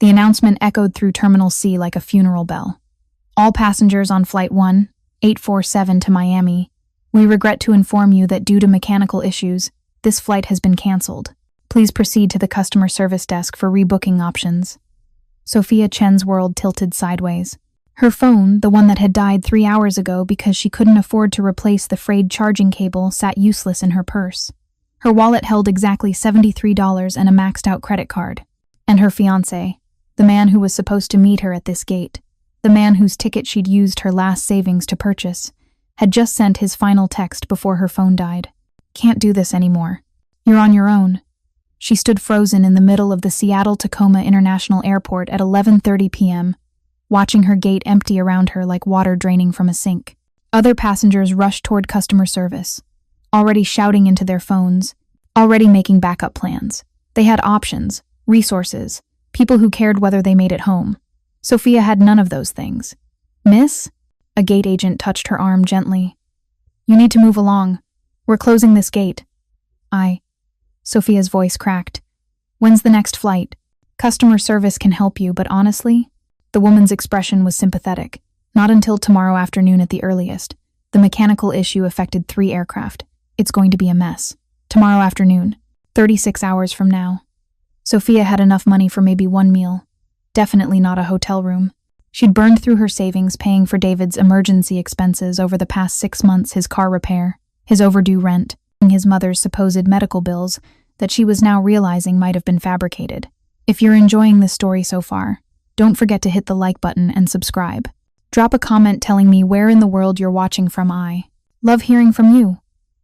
The announcement echoed through Terminal C like a funeral bell. All passengers on Flight 1847 to Miami, we regret to inform you that due to mechanical issues, this flight has been canceled. Please proceed to the customer service desk for rebooking options. Sophia Chen's world tilted sideways. Her phone, the one that had died 3 hours ago because she couldn't afford to replace the frayed charging cable, sat useless in her purse. Her wallet held exactly $73 and a maxed-out credit card. And her fiancé, the man who was supposed to meet her at this gate, the man whose ticket she'd used her last savings to purchase, had just sent his final text before her phone died. Can't do this anymore. You're on your own. She stood frozen in the middle of the Seattle-Tacoma International Airport at 11:30 p.m., watching her gate empty around her like water draining from a sink. Other passengers rushed toward customer service, already shouting into their phones, already making backup plans. They had options, resources, people who cared whether they made it home. Sophia had none of those things. Miss? A gate agent touched her arm gently. You need to move along. We're closing this gate. Sophia's voice cracked. When's the next flight? Customer service can help you, but honestly, the woman's expression was sympathetic. Not until tomorrow afternoon at the earliest. The mechanical issue affected 3 aircraft. It's going to be a mess. Tomorrow afternoon, 36 hours from now. Sophia had enough money for maybe 1 meal. Definitely not a hotel room. She'd burned through her savings paying for David's emergency expenses over the past 6 months, his car repair, his overdue rent, and his mother's supposed medical bills that she was now realizing might have been fabricated. If you're enjoying this story so far, don't forget to hit the like button and subscribe. Drop a comment telling me where in the world you're watching from. I love hearing from you.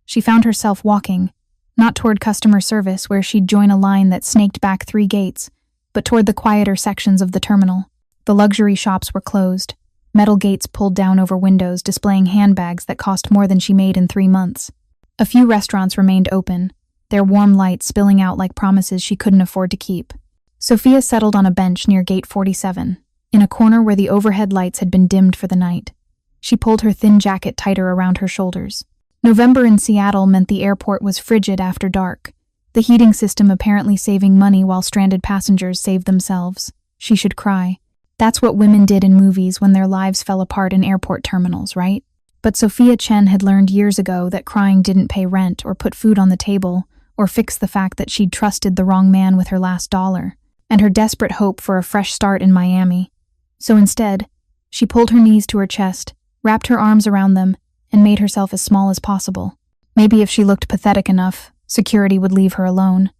She found herself walking, not toward customer service where she'd join a line that snaked back 3 gates, but toward the quieter sections of the terminal. The luxury shops were closed, metal gates pulled down over windows displaying handbags that cost more than she made in 3 months. A few restaurants remained open, their warm lights spilling out like promises she couldn't afford to keep. Sophia settled on a bench near Gate 47, in a corner where the overhead lights had been dimmed for the night. She pulled her thin jacket tighter around her shoulders. November in Seattle meant the airport was frigid after dark, the heating system apparently saving money while stranded passengers saved themselves. She should cry. That's what women did in movies when their lives fell apart in airport terminals, right? But Sophia Chen had learned years ago that crying didn't pay rent or put food on the table or fix the fact that she'd trusted the wrong man with her last dollar and her desperate hope for a fresh start in Miami. So instead, she pulled her knees to her chest, wrapped her arms around them, and made herself as small as possible. Maybe if she looked pathetic enough, security would leave her alone.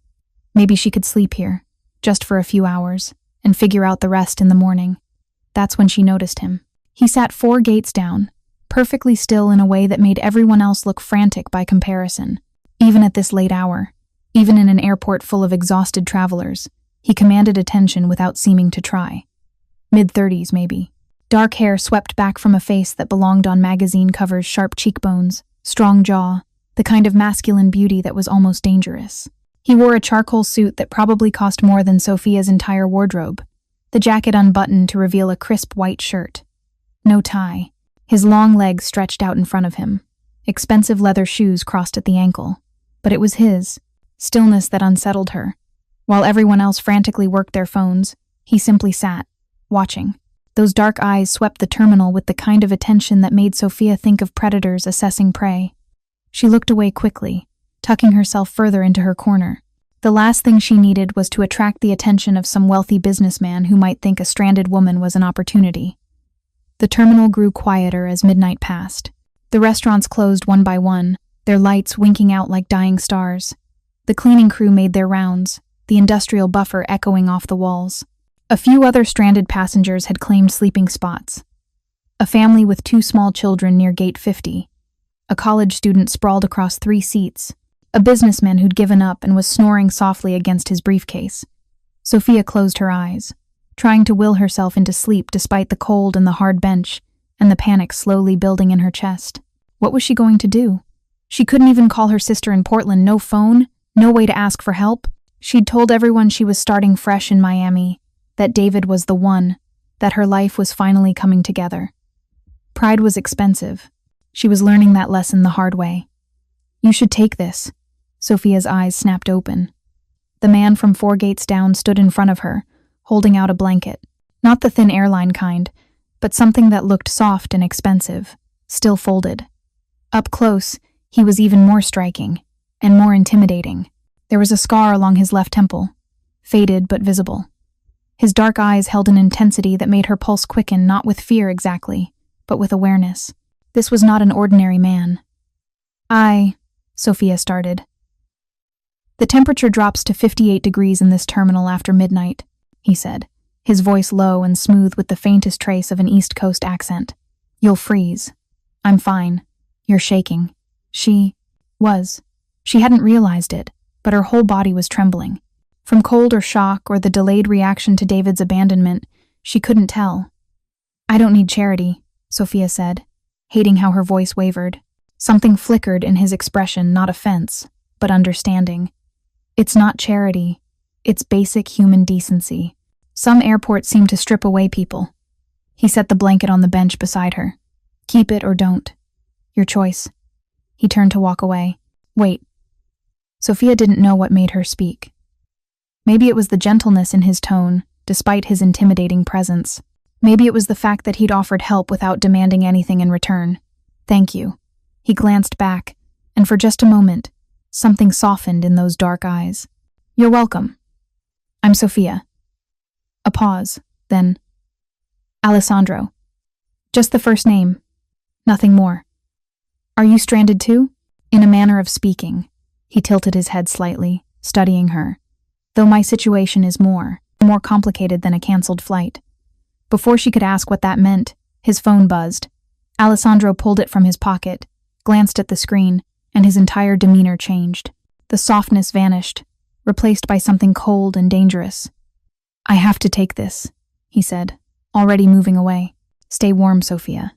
Maybe she could sleep here, just for a few hours, and figure out the rest in the morning. That's when she noticed him. He sat 4 gates down, perfectly still in a way that made everyone else look frantic by comparison. Even at this late hour, even in an airport full of exhausted travelers, he commanded attention without seeming to try. Mid-30s, maybe. Dark hair swept back from a face that belonged on magazine covers, sharp cheekbones, strong jaw, the kind of masculine beauty that was almost dangerous. He wore a charcoal suit that probably cost more than Sophia's entire wardrobe, the jacket unbuttoned to reveal a crisp white shirt. No tie. His long legs stretched out in front of him. Expensive leather shoes crossed at the ankle. But it was his stillness that unsettled her. While everyone else frantically worked their phones, he simply sat, watching. Those dark eyes swept the terminal with the kind of attention that made Sophia think of predators assessing prey. She looked away quickly, tucking herself further into her corner. The last thing she needed was to attract the attention of some wealthy businessman who might think a stranded woman was an opportunity. The terminal grew quieter as midnight passed. The restaurants closed one by one, their lights winking out like dying stars. The cleaning crew made their rounds, the industrial buffer echoing off the walls. A few other stranded passengers had claimed sleeping spots. A family with 2 small children near Gate 50. A college student sprawled across 3 seats. A businessman who'd given up and was snoring softly against his briefcase. Sophia closed her eyes, trying to will herself into sleep despite the cold and the hard bench and the panic slowly building in her chest. What was she going to do? She couldn't even call her sister in Portland, no phone, no way to ask for help. She'd told everyone she was starting fresh in Miami, that David was the one, that her life was finally coming together. Pride was expensive. She was learning that lesson the hard way. You should take this. Sophia's eyes snapped open. The man from 4 gates down stood in front of her, holding out a blanket. Not the thin airline kind, but something that looked soft and expensive, still folded. Up close, he was even more striking, and more intimidating. There was a scar along his left temple, faded but visible. His dark eyes held an intensity that made her pulse quicken, not with fear exactly, but with awareness. This was not an ordinary man. Sophia started. The temperature drops to 58 degrees in this terminal after midnight, he said, his voice low and smooth with the faintest trace of an East Coast accent. You'll freeze. I'm fine. You're shaking. She was. She hadn't realized it, but her whole body was trembling. From cold or shock or the delayed reaction to David's abandonment, she couldn't tell. I don't need charity, Sophia said, hating how her voice wavered. Something flickered in his expression, not offense, but understanding. It's not charity. It's basic human decency. Some airports seem to strip away people. He set the blanket on the bench beside her. Keep it or don't. Your choice. He turned to walk away. Wait. Sophia didn't know what made her speak. Maybe it was the gentleness in his tone, despite his intimidating presence. Maybe it was the fact that he'd offered help without demanding anything in return. Thank you. He glanced back, and for just a moment, something softened in those dark eyes. You're welcome. I'm Sophia. A pause, then, Alessandro. Just the first name. Nothing more. Are you stranded too? In a manner of speaking. He tilted his head slightly, studying her. Though my situation is more complicated than a cancelled flight. Before she could ask what that meant, his phone buzzed. Alessandro pulled it from his pocket, glanced at the screen, and his entire demeanor changed. The softness vanished, replaced by something cold and dangerous. I have to take this, he said, already moving away. Stay warm, Sophia.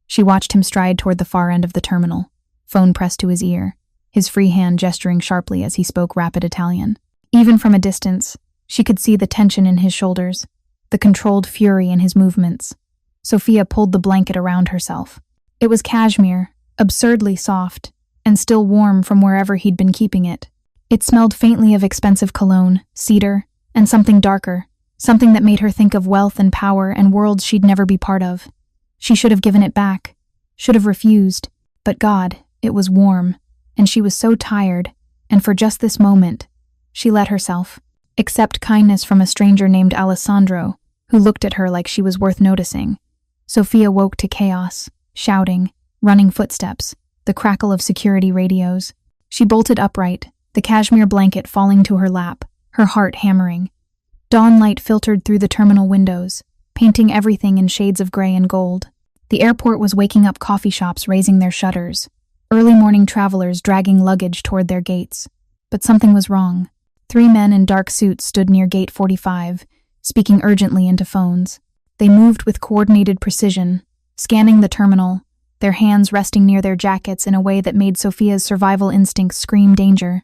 She watched him stride toward the far end of the terminal, phone pressed to his ear, his free hand gesturing sharply as he spoke rapid Italian. Even from a distance, she could see the tension in his shoulders, the controlled fury in his movements. Sophia pulled the blanket around herself. It was cashmere, absurdly soft, and still warm from wherever he'd been keeping it. It smelled faintly of expensive cologne, cedar, and something darker, something that made her think of wealth and power and worlds she'd never be part of. She should have given it back, should have refused, but God, it was warm, and she was so tired, and for just this moment, she let herself accept kindness from a stranger named Alessandro, who looked at her like she was worth noticing. Sophia woke to chaos, shouting, running footsteps, the crackle of security radios. She bolted upright, the cashmere blanket falling to her lap, her heart hammering. Dawn light filtered through the terminal windows, painting everything in shades of gray and gold. The airport was waking up, coffee shops raising their shutters, early morning travelers dragging luggage toward their gates. But something was wrong. 3 men in dark suits stood near gate 45, speaking urgently into phones. They moved with coordinated precision, scanning the terminal, their hands resting near their jackets in a way that made Sophia's survival instincts scream danger.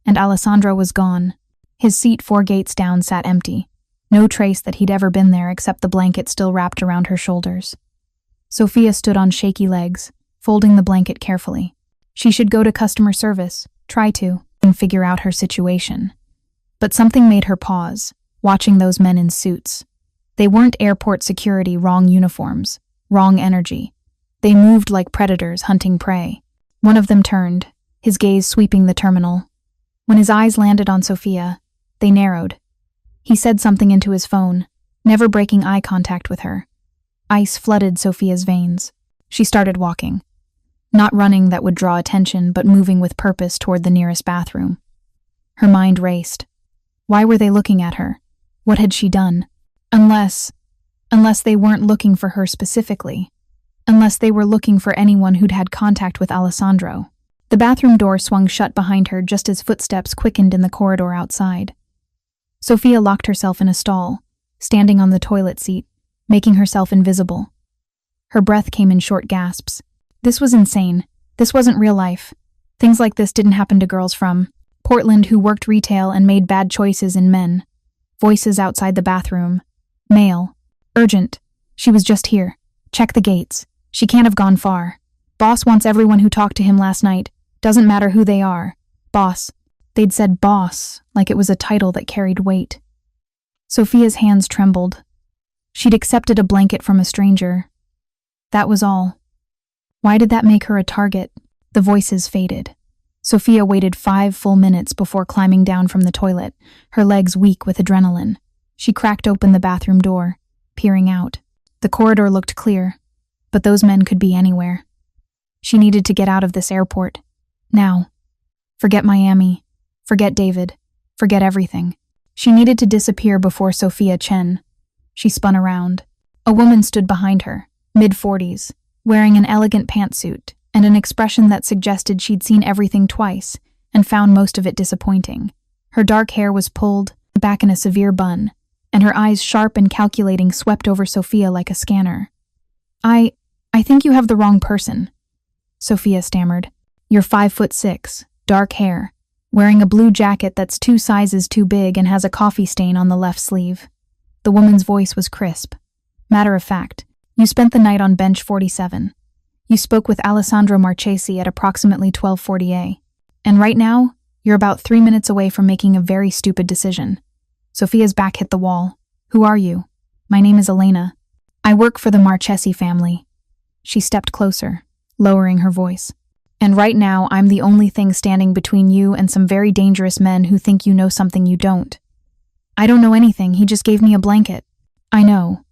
And Alessandro was gone. His seat 4 gates down sat empty. No trace that he'd ever been there except the blanket still wrapped around her shoulders. Sophia stood on shaky legs, folding the blanket carefully. She should go to customer service, try to, and figure out her situation. But something made her pause, watching those men in suits. They weren't airport security, wrong uniforms, wrong energy. They moved like predators hunting prey. One of them turned, his gaze sweeping the terminal. When his eyes landed on Sophia, they narrowed. He said something into his phone, never breaking eye contact with her. Ice flooded Sophia's veins. She started walking. Not running that would draw attention, but moving with purpose toward the nearest bathroom. Her mind raced. Why were they looking at her? What had she done? Unless they weren't looking for her specifically. Unless they were looking for anyone who'd had contact with Alessandro. The bathroom door swung shut behind her just as footsteps quickened in the corridor outside. Sophia locked herself in a stall, standing on the toilet seat, making herself invisible. Her breath came in short gasps. This was insane. This wasn't real life. Things like this didn't happen to girls from Portland who worked retail and made bad choices in men. Voices outside the bathroom. Male. Urgent. She was just here. Check the gates. She can't have gone far. Boss wants everyone who talked to him last night. Doesn't matter who they are. Boss. They'd said boss, like it was a title that carried weight. Sophia's hands trembled. She'd accepted a blanket from a stranger. That was all. Why did that make her a target? The voices faded. Sophia waited 5 full minutes before climbing down from the toilet, her legs weak with adrenaline. She cracked open the bathroom door, peering out. The corridor looked clear, but those men could be anywhere. She needed to get out of this airport. Now. Forget Miami. Forget David. Forget everything. She needed to disappear before Sophia Chen. She spun around. A woman stood behind her, mid-40s, wearing an elegant pantsuit and an expression that suggested she'd seen everything twice and found most of it disappointing. Her dark hair was pulled back in a severe bun, and her eyes, sharp and calculating, swept over Sophia like a scanner. I think you have the wrong person," Sophia stammered. "You're 5'6", dark hair, wearing a blue jacket that's 2 sizes too big and has a coffee stain on the left sleeve." The woman's voice was crisp. "Matter of fact, you spent the night on bench 47. You spoke with Alessandro Marchesi at approximately 12:40 a. And right now, you're about 3 minutes away from making a very stupid decision." Sophia's back hit the wall. "Who are you?" "My name is Elena. I work for the Marchesi family." She stepped closer, lowering her voice. "And right now, I'm the only thing standing between you and some very dangerous men who think you know something you don't." "I don't know anything, he just gave me a blanket." "I know."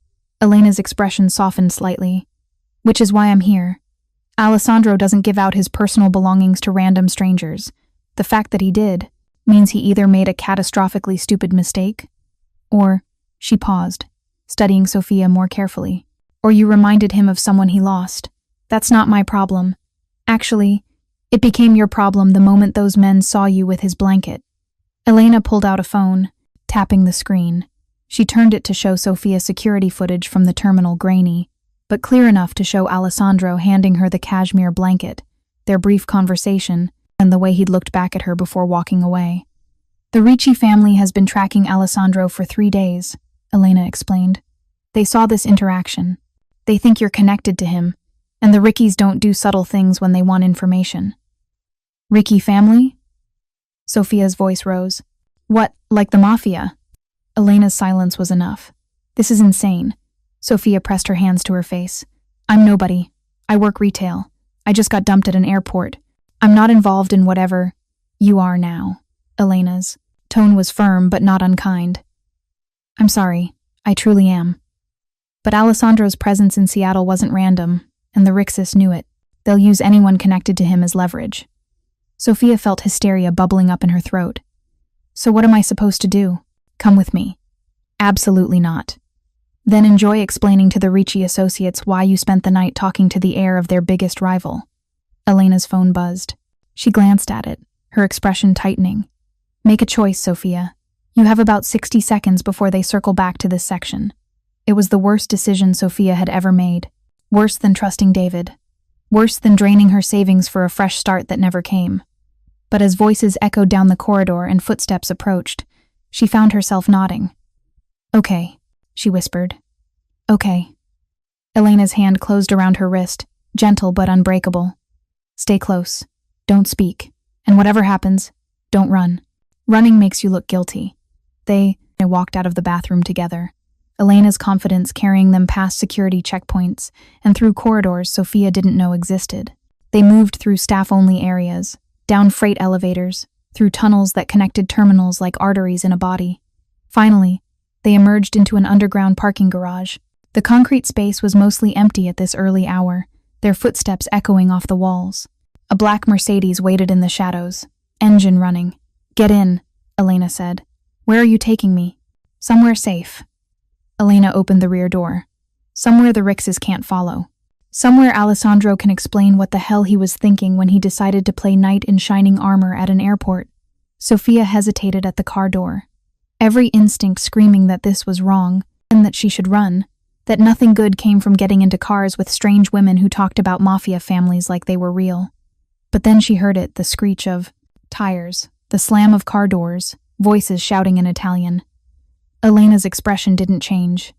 Elena's expression softened slightly. "Which is why I'm here. Alessandro doesn't give out his personal belongings to random strangers. The fact that he did means he either made a catastrophically stupid mistake, or," she paused, studying Sophia more carefully, "or you reminded him of someone he lost. That's not my problem. Actually, it became your problem the moment those men saw you with his blanket." Elena pulled out a phone, tapping the screen. She turned it to show Sophia security footage from the terminal, grainy, but clear enough to show Alessandro handing her the cashmere blanket, their brief conversation, and the way he'd looked back at her before walking away. "The Ricci family has been tracking Alessandro for 3 days, Elena explained. "They saw this interaction. They think you're connected to him, and the Riccis don't do subtle things when they want information." "Ricci family?" Sophia's voice rose. "What, like the Mafia?" Elena's silence was enough. "This is insane." Sophia pressed her hands to her face. "I'm nobody. I work retail. I just got dumped at an airport. I'm not involved in whatever you are now." Elena's tone was firm but not unkind. "I'm sorry. I truly am. But Alessandro's presence in Seattle wasn't random, and the Rixis knew it. They'll use anyone connected to him as leverage." Sophia felt hysteria bubbling up in her throat. "So what am I supposed to do? Come with me?" "Absolutely not." "Then enjoy explaining to the Ricci associates why you spent the night talking to the heir of their biggest rival." Elena's phone buzzed. She glanced at it, her expression tightening. "Make a choice, Sophia. You have about 60 seconds before they circle back to this section." It was the worst decision Sophia had ever made. Worse than trusting David. Worse than draining her savings for a fresh start that never came. But as voices echoed down the corridor and footsteps approached, she found herself nodding. "Okay," she whispered. "Okay." Elena's hand closed around her wrist, gentle but unbreakable. "Stay close. Don't speak. And whatever happens, don't run. Running makes you look guilty." They walked out of the bathroom together, Elena's confidence carrying them past security checkpoints and through corridors Sophia didn't know existed. They moved through staff-only areas, down freight elevators, through tunnels that connected terminals like arteries in a body. Finally, they emerged into an underground parking garage. The concrete space was mostly empty at this early hour, their footsteps echoing off the walls. A black Mercedes waited in the shadows, engine running. "Get in," Elena said. "Where are you taking me?" "Somewhere safe." Elena opened the rear door. "Somewhere the Rixes can't follow. Somewhere Alessandro can explain what the hell he was thinking when he decided to play knight in shining armor at an airport." Sophia hesitated at the car door, every instinct screaming that this was wrong and that she should run, that nothing good came from getting into cars with strange women who talked about Mafia families like they were real. But then she heard it, the screech of tires, the slam of car doors, voices shouting in Italian. Elena's expression didn't change.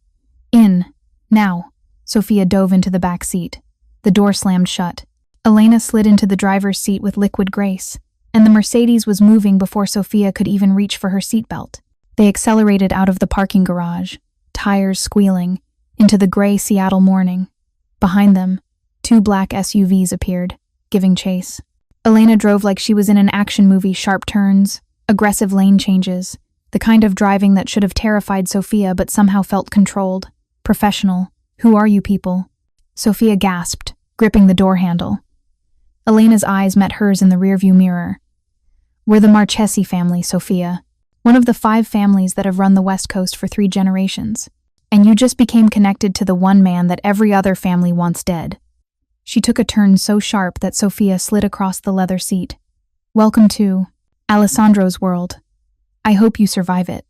"In. Now." Sophia dove into the back seat. The door slammed shut. Elena slid into the driver's seat with liquid grace, and the Mercedes was moving before Sophia could even reach for her seatbelt. They accelerated out of the parking garage, tires squealing, into the gray Seattle morning. Behind them, 2 black SUVs appeared, giving chase. Elena drove like she was in an action movie, sharp turns, aggressive lane changes, the kind of driving that should have terrified Sophia but somehow felt controlled, professional. "Who are you people?" Sophia gasped, gripping the door handle. Elena's eyes met hers in the rearview mirror. "We're the Marchesi family, Sophia. One of the 5 families that have run the West Coast for 3 generations. And you just became connected to the one man that every other family wants dead." She took a turn so sharp that Sophia slid across the leather seat. "Welcome to Alessandro's world. I hope you survive it."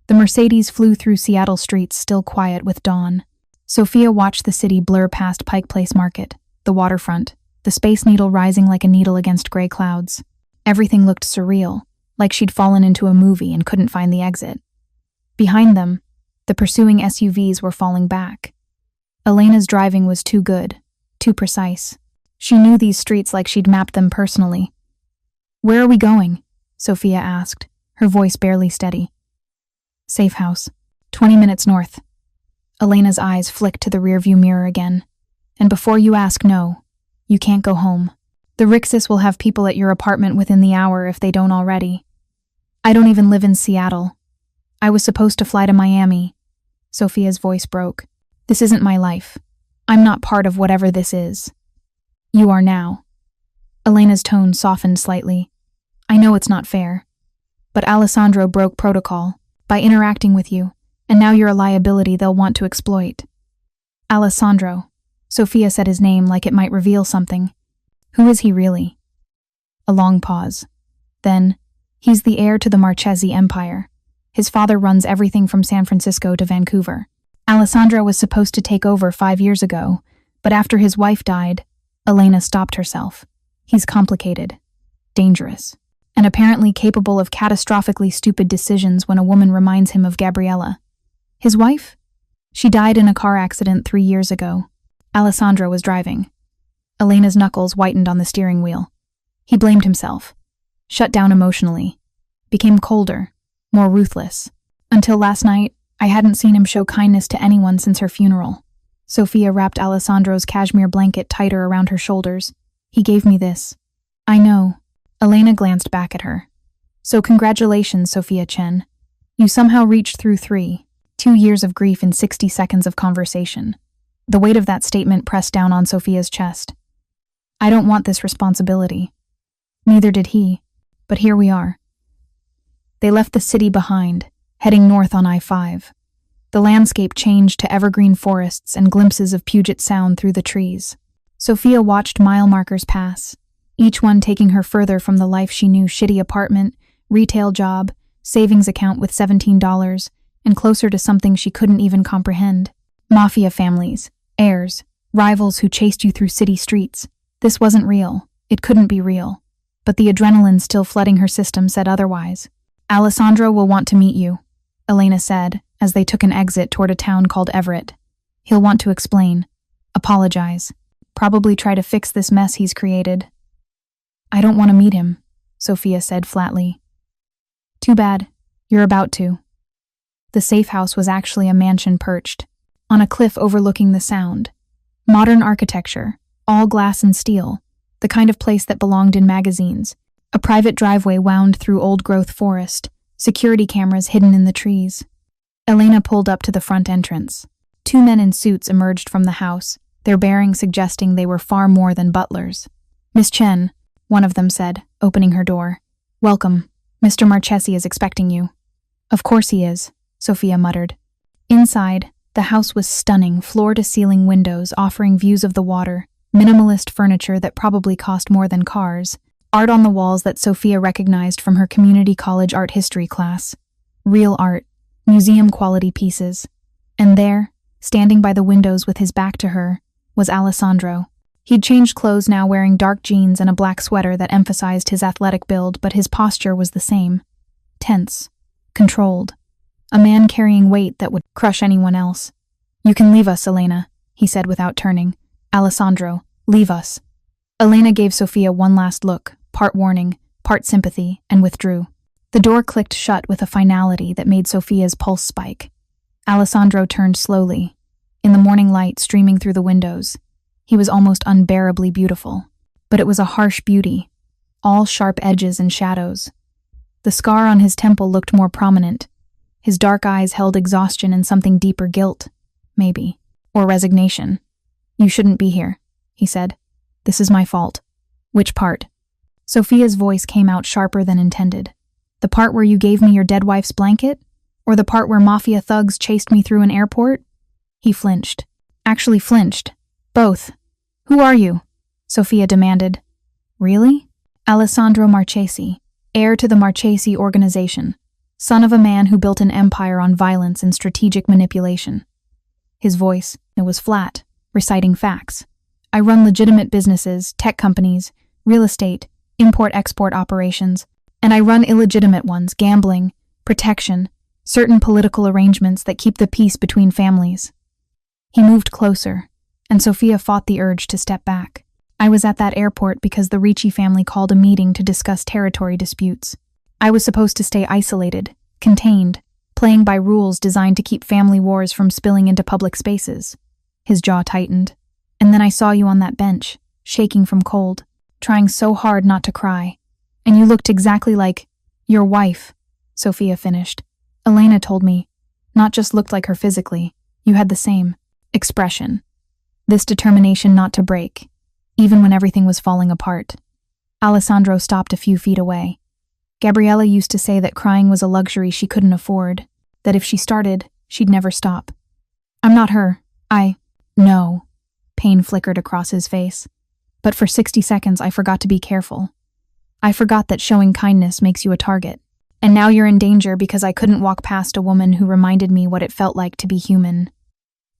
The Mercedes flew through Seattle streets, still quiet with dawn. Sophia watched the city blur past Pike Place Market, the waterfront, the Space Needle rising like a needle against gray clouds. Everything looked surreal, like she'd fallen into a movie and couldn't find the exit. Behind them, the pursuing SUVs were falling back. Elena's driving was too good, too precise. She knew these streets like she'd mapped them personally. "Where are we going?" Sophia asked, her voice barely steady. "Safe house, 20 minutes north." Elena's eyes flicked to the rearview mirror again. "And before you ask, no, you can't go home. The Rixis will have people at your apartment within the hour if they don't already. I don't even live in Seattle. I was supposed to fly to Miami." Sophia's voice broke. "This isn't my life. I'm not part of whatever this is. You are now." Elena's tone softened slightly. "I know it's not fair. But Alessandro broke protocol by interacting with you, and now you're a liability they'll want to exploit." "Alessandro." Sophia said his name like it might reveal something. "Who is he really?" A long pause. Then, "He's the heir to the Marchesi empire. His father runs everything from San Francisco to Vancouver. Alessandro was supposed to take over 5 years ago, but after his wife died, Elena stopped herself. He's complicated, dangerous, and apparently capable of catastrophically stupid decisions when a woman reminds him of Gabriella. His wife? She died in a car accident 3 years ago. Alessandro was driving. Elena's knuckles whitened on the steering wheel. He blamed himself, shut down emotionally, became colder, more ruthless. Until last night, I hadn't seen him show kindness to anyone since her funeral. Sophia wrapped Alessandro's cashmere blanket tighter around her shoulders. "He gave me this." "I know." Elena glanced back at her. "So congratulations, Sophia Chen. You somehow reached through 2 years of grief in 60 seconds of conversation." The weight of that statement pressed down on Sophia's chest. "I don't want this responsibility." Neither did he, but here we are. They left the city behind, heading north on I-5. The landscape changed to evergreen forests and glimpses of Puget Sound through the trees. Sophia watched mile markers pass, each one taking her further from the life she knew: shitty apartment, retail job, savings account with $17, and closer to something she couldn't even comprehend. Mafia families, heirs, rivals who chased you through city streets. This wasn't real. It couldn't be real. But the adrenaline still flooding her system said otherwise. "Alessandro will want to meet you," Elena said, as they took an exit toward a town called Everett. "He'll want to explain, apologize, probably try to fix this mess he's created." "I don't want to meet him," Sophia said flatly. "Too bad. You're about to." The safe house was actually a mansion perched on a cliff overlooking the Sound. Modern architecture, all glass and steel, the kind of place that belonged in magazines. A private driveway wound through old-growth forest, security cameras hidden in the trees. Elena pulled up to the front entrance. 2 men in suits emerged from the house, their bearing suggesting they were far more than butlers. "Miss Chen," one of them said, opening her door. "Welcome. Mr. Marchesi is expecting you." "Of course he is," Sophia muttered. Inside, the house was stunning, floor-to-ceiling windows offering views of the water, minimalist furniture that probably cost more than cars, art on the walls that Sophia recognized from her community college art history class. Real art, museum-quality pieces. And there, standing by the windows with his back to her, was Alessandro. He'd changed clothes now, wearing dark jeans and a black sweater that emphasized his athletic build, but his posture was the same. Tense. Controlled. A man carrying weight that would crush anyone else. "You can leave us, Elena," he said without turning. "Alessandro, leave us." Elena gave Sophia one last look, part warning, part sympathy, and withdrew. The door clicked shut with a finality that made Sophia's pulse spike. Alessandro turned slowly, in the morning light streaming through the windows. He was almost unbearably beautiful, but it was a harsh beauty, all sharp edges and shadows. The scar on his temple looked more prominent. His dark eyes held exhaustion and something deeper, guilt, maybe, or resignation. "You shouldn't be here," he said. "This is my fault." "Which part?" Sophia's voice came out sharper than intended. "The part where you gave me your dead wife's blanket? Or the part where Mafia thugs chased me through an airport?" He flinched. Actually flinched. "Both. Who are you?" Sophia demanded. "Really?" "Alessandro Marchesi, heir to the Marchesi organization, son of a man who built an empire on violence and strategic manipulation." His voice, it was flat, reciting facts. "I run legitimate businesses, tech companies, real estate, import-export operations, and I run illegitimate ones, gambling, protection, certain political arrangements that keep the peace between families." He moved closer, and Sophia fought the urge to step back. "I was at that airport because the Ricci family called a meeting to discuss territory disputes. I was supposed to stay isolated, contained, playing by rules designed to keep family wars from spilling into public spaces." His jaw tightened. "And then I saw you on that bench, shaking from cold, trying so hard not to cry. And you looked exactly like your wife," Sophia finished. "Elena told me, not just looked like her physically, you had the same expression. This determination not to break, even when everything was falling apart." Alessandro stopped a few feet away. "Gabriella used to say that crying was a luxury she couldn't afford, that if she started, she'd never stop. I'm not her. No." Pain flickered across his face. "But for 60 seconds I forgot to be careful. I forgot that showing kindness makes you a target. And now you're in danger because I couldn't walk past a woman who reminded me what it felt like to be human."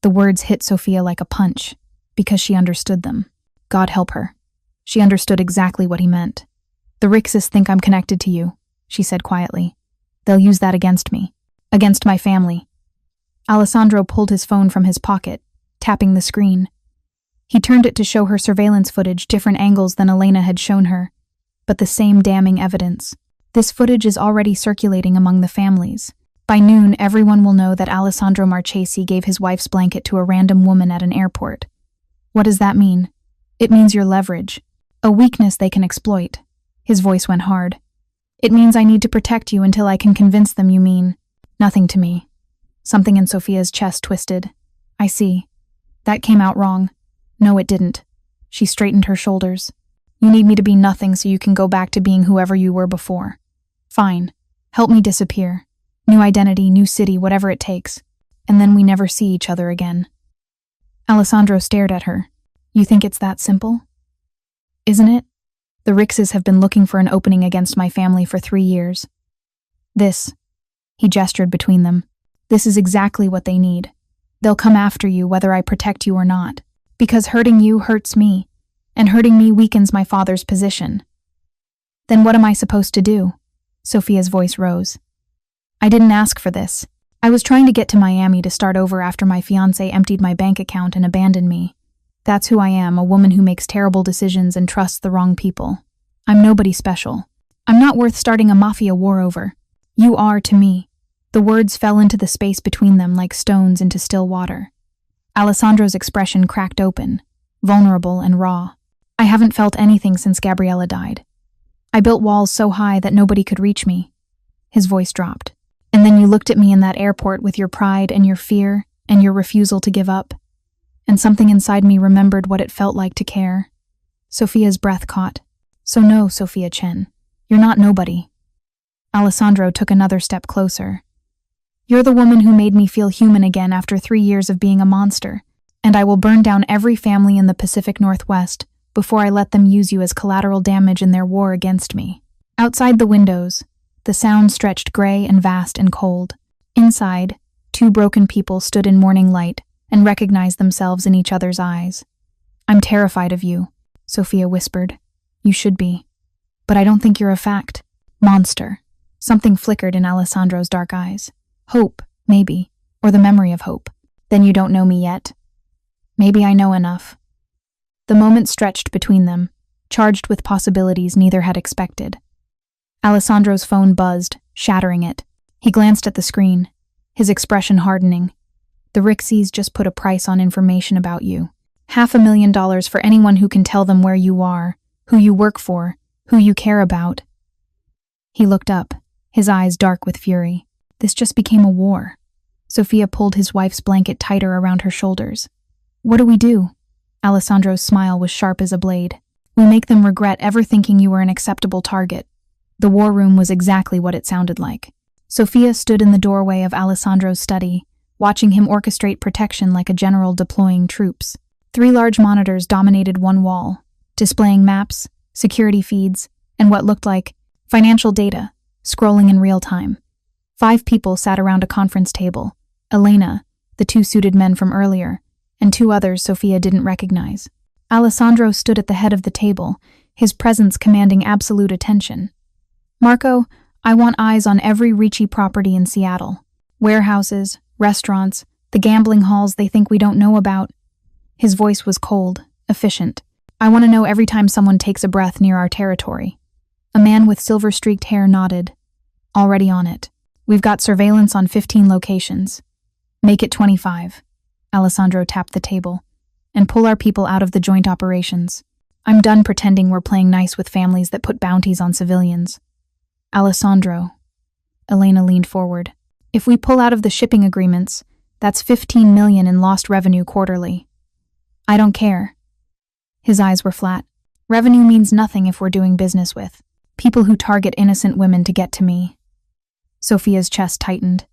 The words hit Sophia like a punch, because she understood them. God help her. She understood exactly what he meant. "The Riczis think I'm connected to you," she said quietly. "They'll use that against me. Against my family." Alessandro pulled his phone from his pocket, tapping the screen. He turned it to show her surveillance footage, different angles than Elena had shown her, but the same damning evidence. "This footage is already circulating among the families. By noon, everyone will know that Alessandro Marchesi gave his wife's blanket to a random woman at an airport." "What does that mean?" "It means your leverage. A weakness they can exploit." His voice went hard. "It means I need to protect you until I can convince them you mean nothing to me." Something in Sophia's chest twisted. "I see. That came out wrong." "No, it didn't." She straightened her shoulders. "You need me to be nothing so you can go back to being whoever you were before. Fine. Help me disappear. New identity, new city, whatever it takes. And then we never see each other again." Alessandro stared at her. "You think it's that simple?" "Isn't it? The Riczis have been looking for an opening against my family for 3 years. This," he gestured between them, "this is exactly what they need. They'll come after you whether I protect you or not, because hurting you hurts me, and hurting me weakens my father's position." "Then what am I supposed to do?" Sophia's voice rose. "I didn't ask for this. I was trying to get to Miami to start over after my fiancé emptied my bank account and abandoned me. That's who I am, a woman who makes terrible decisions and trusts the wrong people. I'm nobody special. I'm not worth starting a mafia war over. You are to me." The words fell into the space between them like stones into still water. Alessandro's expression cracked open, vulnerable and raw. "I haven't felt anything since Gabriella died. I built walls so high that nobody could reach me." His voice dropped. "And then you looked at me in that airport with your pride and your fear and your refusal to give up. And something inside me remembered what it felt like to care." Sophia's breath caught. "So no, Sophia Chen, you're not nobody." Alessandro took another step closer. "You're the woman who made me feel human again after 3 years of being a monster, and I will burn down every family in the Pacific Northwest before I let them use you as collateral damage in their war against me." Outside the windows, the sound stretched gray and vast and cold. Inside, 2 broken people stood in morning light and recognized themselves in each other's eyes. "I'm terrified of you," Sophia whispered. "You should be. But I don't think you're a fact. Monster." Something flickered in Alessandro's dark eyes. "Hope, maybe, or the memory of hope. Then you don't know me yet." "Maybe I know enough." The moment stretched between them, charged with possibilities neither had expected. Alessandro's phone buzzed, shattering it. He glanced at the screen, his expression hardening. The Riccis just put a price on information about you. $500,000 for anyone who can tell them where you are, who you work for, who you care about. He looked up, his eyes dark with fury. This just became a war. Sophia pulled his wife's blanket tighter around her shoulders. What do we do? Alessandro's smile was sharp as a blade. We make them regret ever thinking you were an acceptable target. The war room was exactly what it sounded like. Sophia stood in the doorway of Alessandro's study, watching him orchestrate protection like a general deploying troops. 3 large monitors dominated one wall, displaying maps, security feeds, and what looked like financial data, scrolling in real time. 5 people sat around a conference table. Elena, the 2 suited men from earlier, and 2 others Sophia didn't recognize. Alessandro stood at the head of the table, his presence commanding absolute attention. Marco, I want eyes on every Ricci property in Seattle. Warehouses, restaurants, the gambling halls they think we don't know about. His voice was cold, efficient. I want to know every time someone takes a breath near our territory. A man with silver-streaked hair nodded. Already on it. We've got surveillance on 15 locations. Make it 25. Alessandro tapped the table. And pull our people out of the joint operations. I'm done pretending we're playing nice with families that put bounties on civilians. Alessandro. Elena leaned forward. If we pull out of the shipping agreements, that's $15 million in lost revenue quarterly. I don't care. His eyes were flat. Revenue means nothing if we're doing business with people who target innocent women to get to me. Sophia's chest tightened.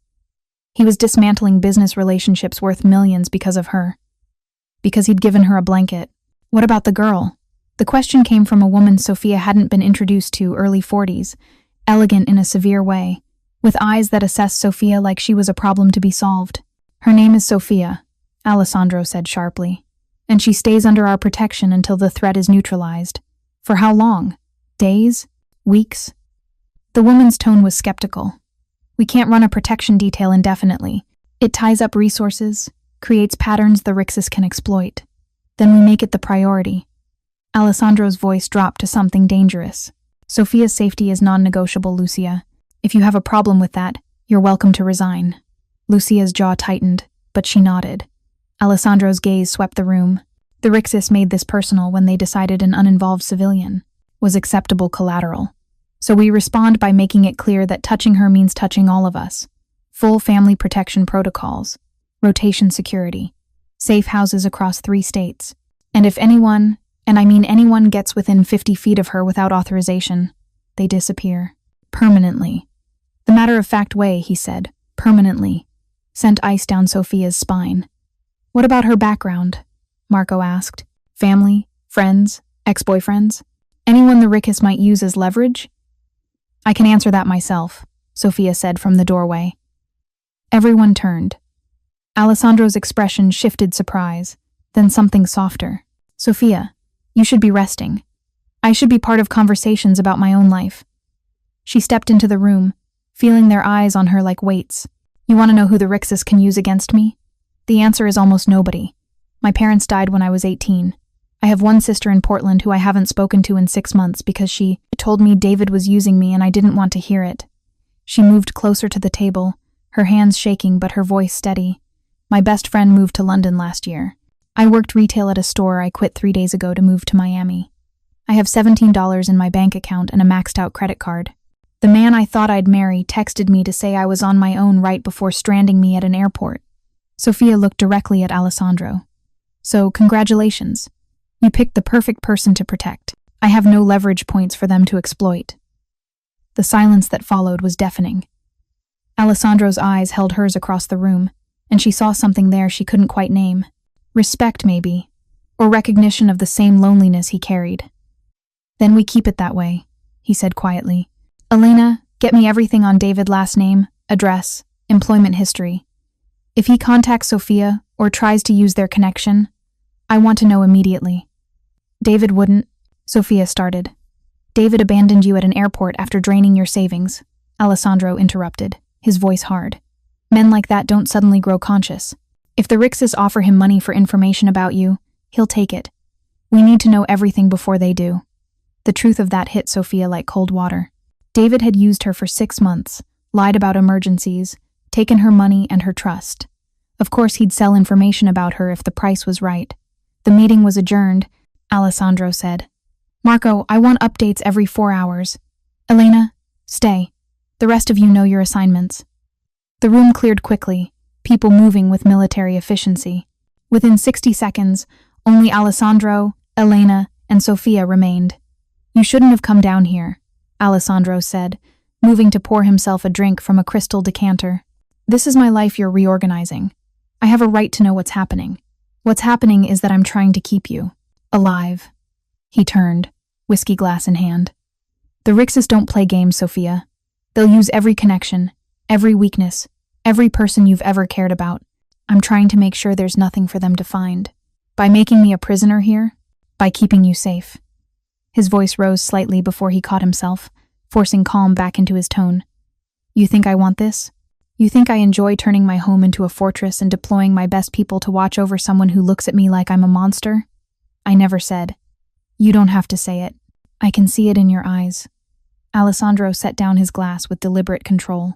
He was dismantling business relationships worth millions because of her. Because he'd given her a blanket. What about the girl? The question came from a woman Sophia hadn't been introduced to, early 40s, elegant in a severe way, with eyes that assessed Sophia like she was a problem to be solved. Her name is Sophia, Alessandro said sharply, and she stays under our protection until the threat is neutralized. For how long? Days? Weeks? The woman's tone was skeptical. We can't run a protection detail indefinitely. It ties up resources, creates patterns the Riccis can exploit. Then we make it the priority. Alessandro's voice dropped to something dangerous. Sophia's safety is non-negotiable, Lucia. If you have a problem with that, you're welcome to resign. Lucia's jaw tightened, but she nodded. Alessandro's gaze swept the room. The Riccis made this personal when they decided an uninvolved civilian was acceptable collateral. So we respond by making it clear that touching her means touching all of us. Full family protection protocols, rotation security, safe houses across 3 states. And if anyone, and I mean anyone, gets within 50 feet of her without authorization, they disappear. Permanently. The matter-of-fact way, he said, permanently, sent ice down Sophia's spine. What about her background? Marco asked. Family? Friends? Ex-boyfriends? Anyone the Riccis might use as leverage? I can answer that myself, Sophia said from the doorway. Everyone turned. Alessandro's expression shifted surprise, then something softer. Sophia, you should be resting. I should be part of conversations about my own life. She stepped into the room, feeling their eyes on her like weights. You want to know who the Riccis can use against me? The answer is almost nobody. My parents died when I was 18. I have one sister in Portland who I haven't spoken to in 6 months because she told me David was using me and I didn't want to hear it. She moved closer to the table, her hands shaking but her voice steady. My best friend moved to London last year. I worked retail at a store I quit 3 days ago to move to Miami. I have $17 in my bank account and a maxed-out credit card. The man I thought I'd marry texted me to say I was on my own right before stranding me at an airport. Sophia looked directly at Alessandro. So, congratulations. You picked the perfect person to protect. I have no leverage points for them to exploit. The silence that followed was deafening. Alessandro's eyes held hers across the room, and she saw something there she couldn't quite name. Respect, maybe, or recognition of the same loneliness he carried. Then we keep it that way, he said quietly. Elena, get me everything on David, last name, address, employment history. If he contacts Sophia or tries to use their connection, I want to know immediately. David wouldn't, Sophia started. David abandoned you at an airport after draining your savings, Alessandro interrupted, his voice hard. Men like that don't suddenly grow conscious. If the Riccis offer him money for information about you, he'll take it. We need to know everything before they do. The truth of that hit Sophia like cold water. David had used her for 6 months, lied about emergencies, taken her money and her trust. Of course, he'd sell information about her if the price was right. The meeting was adjourned. Alessandro said, "Marco, I want updates every 4 hours. Elena, stay. The rest of you know your assignments." The room cleared quickly, people moving with military efficiency. Within 60 seconds, only Alessandro, Elena, and Sophia remained. "You shouldn't have come down here," Alessandro said, moving to pour himself a drink from a crystal decanter. "This is my life you're reorganizing. I have a right to know what's happening. What's happening is that I'm trying to keep you alive." He turned, whiskey glass in hand. "The Riczes don't play games, Sophia. They'll use every connection, every weakness, every person you've ever cared about. I'm trying to make sure there's nothing for them to find. By making me a prisoner here, by keeping you safe." His voice rose slightly before he caught himself, forcing calm back into his tone. "You think I want this? You think I enjoy turning my home into a fortress and deploying my best people to watch over someone who looks at me like I'm a monster? I never said. You don't have to say it. I can see it in your eyes." Alessandro set down his glass with deliberate control.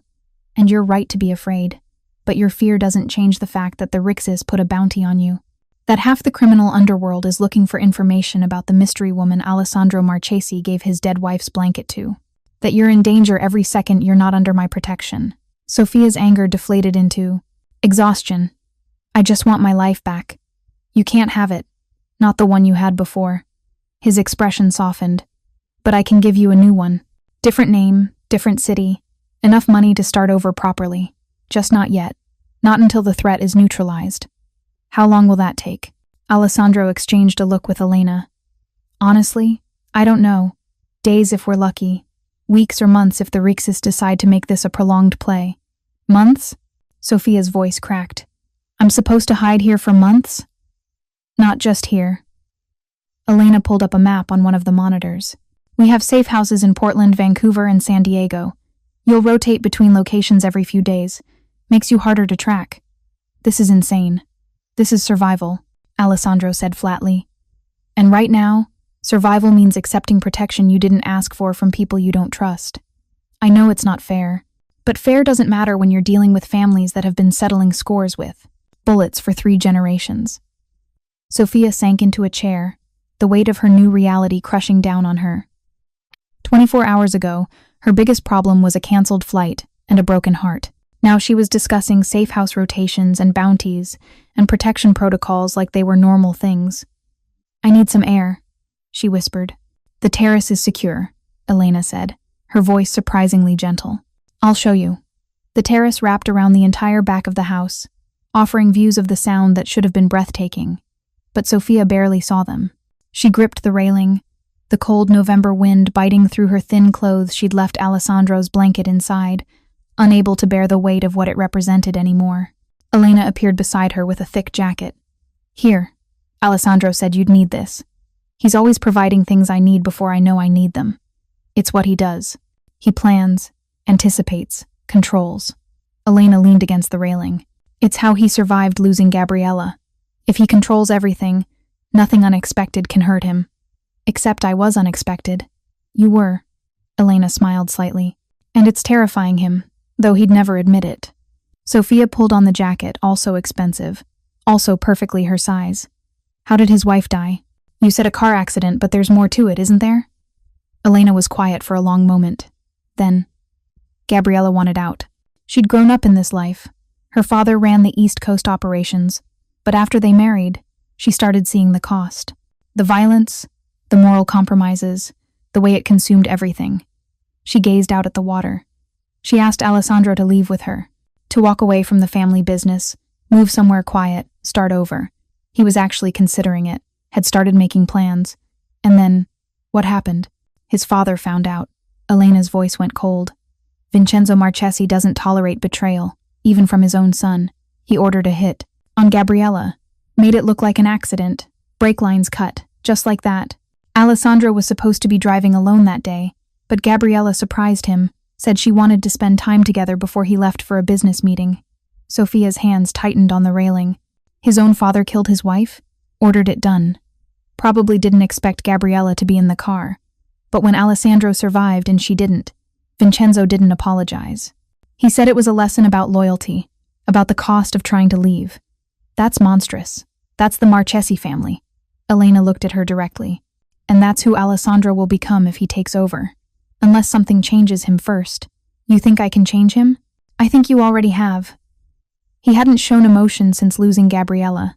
"And you're right to be afraid. But your fear doesn't change the fact that the Riczes put a bounty on you. That half the criminal underworld is looking for information about the mystery woman Alessandro Marchesi gave his dead wife's blanket to. That you're in danger every second you're not under my protection." Sophia's anger deflated into exhaustion. "I just want my life back. You can't have it. Not the one you had before." His expression softened. "But I can give you a new one. Different name, different city. Enough money to start over properly. Just not yet. Not until the threat is neutralized." "How long will that take?" Alessandro exchanged a look with Elena. "Honestly, I don't know. Days if we're lucky. Weeks or months if the Riczes decide to make this a prolonged play." "Months?" Sophia's voice cracked. "I'm supposed to hide here for months?" "Not just here." Elena pulled up a map on one of the monitors. "We have safe houses in Portland, Vancouver, and San Diego. You'll rotate between locations every few days. Makes you harder to track." "This is insane. This is survival," Alessandro said flatly. "And right now, survival means accepting protection you didn't ask for from people you don't trust. I know it's not fair, but fair doesn't matter when you're dealing with families that have been settling scores with bullets for 3 generations. Sophia sank into a chair, the weight of her new reality crushing down on her. 24 hours ago, her biggest problem was a canceled flight and a broken heart. Now she was discussing safe house rotations and bounties and protection protocols like they were normal things. "I need some air," she whispered. "The terrace is secure," Elena said, her voice surprisingly gentle. "I'll show you." The terrace wrapped around the entire back of the house, offering views of the sound that should have been breathtaking. But Sophia barely saw them. She gripped the railing, the cold November wind biting through her thin clothes she'd left Alessandro's blanket inside, unable to bear the weight of what it represented anymore. Elena appeared beside her with a thick jacket. "Here," Alessandro said, "you'd need this. He's always providing things I need before I know I need them. It's what he does. He plans, anticipates, controls." Elena leaned against the railing. "It's how he survived losing Gabriella. If he controls everything, nothing unexpected can hurt him. Except I was unexpected. You were." Elena smiled slightly. "And it's terrifying him, though he'd never admit it." Sophia pulled on the jacket, also expensive, also perfectly her size. "How did his wife die?" "You said a car accident, but there's more to it, isn't there?" Elena was quiet for a long moment. Then, Gabriella wanted out. She'd grown up in this life. Her father ran the East Coast operations, but after they married, she started seeing the cost. The violence, the moral compromises, the way it consumed everything. She gazed out at the water. She asked Alessandro to leave with her, to walk away from the family business, move somewhere quiet, start over. He was actually considering it, had started making plans. And then, what happened? His father found out. Elena's voice went cold. "Vincenzo Marchesi doesn't tolerate betrayal, even from his own son. He ordered a hit. On Gabriella. Made it look like an accident. Brake lines cut, just like that. Alessandro was supposed to be driving alone that day, but Gabriella surprised him, said she wanted to spend time together before he left for a business meeting." Sophia's hands tightened on the railing. His own father killed his wife? Ordered it done. Probably didn't expect Gabriella to be in the car. But when Alessandro survived and she didn't, Vincenzo didn't apologize. He said it was a lesson about loyalty, about the cost of trying to leave. That's monstrous. That's the Marchesi family. Elena looked at her directly. And that's who Alessandro will become if he takes over. Unless something changes him first. You think I can change him? I think you already have. He hadn't shown emotion since losing Gabriella.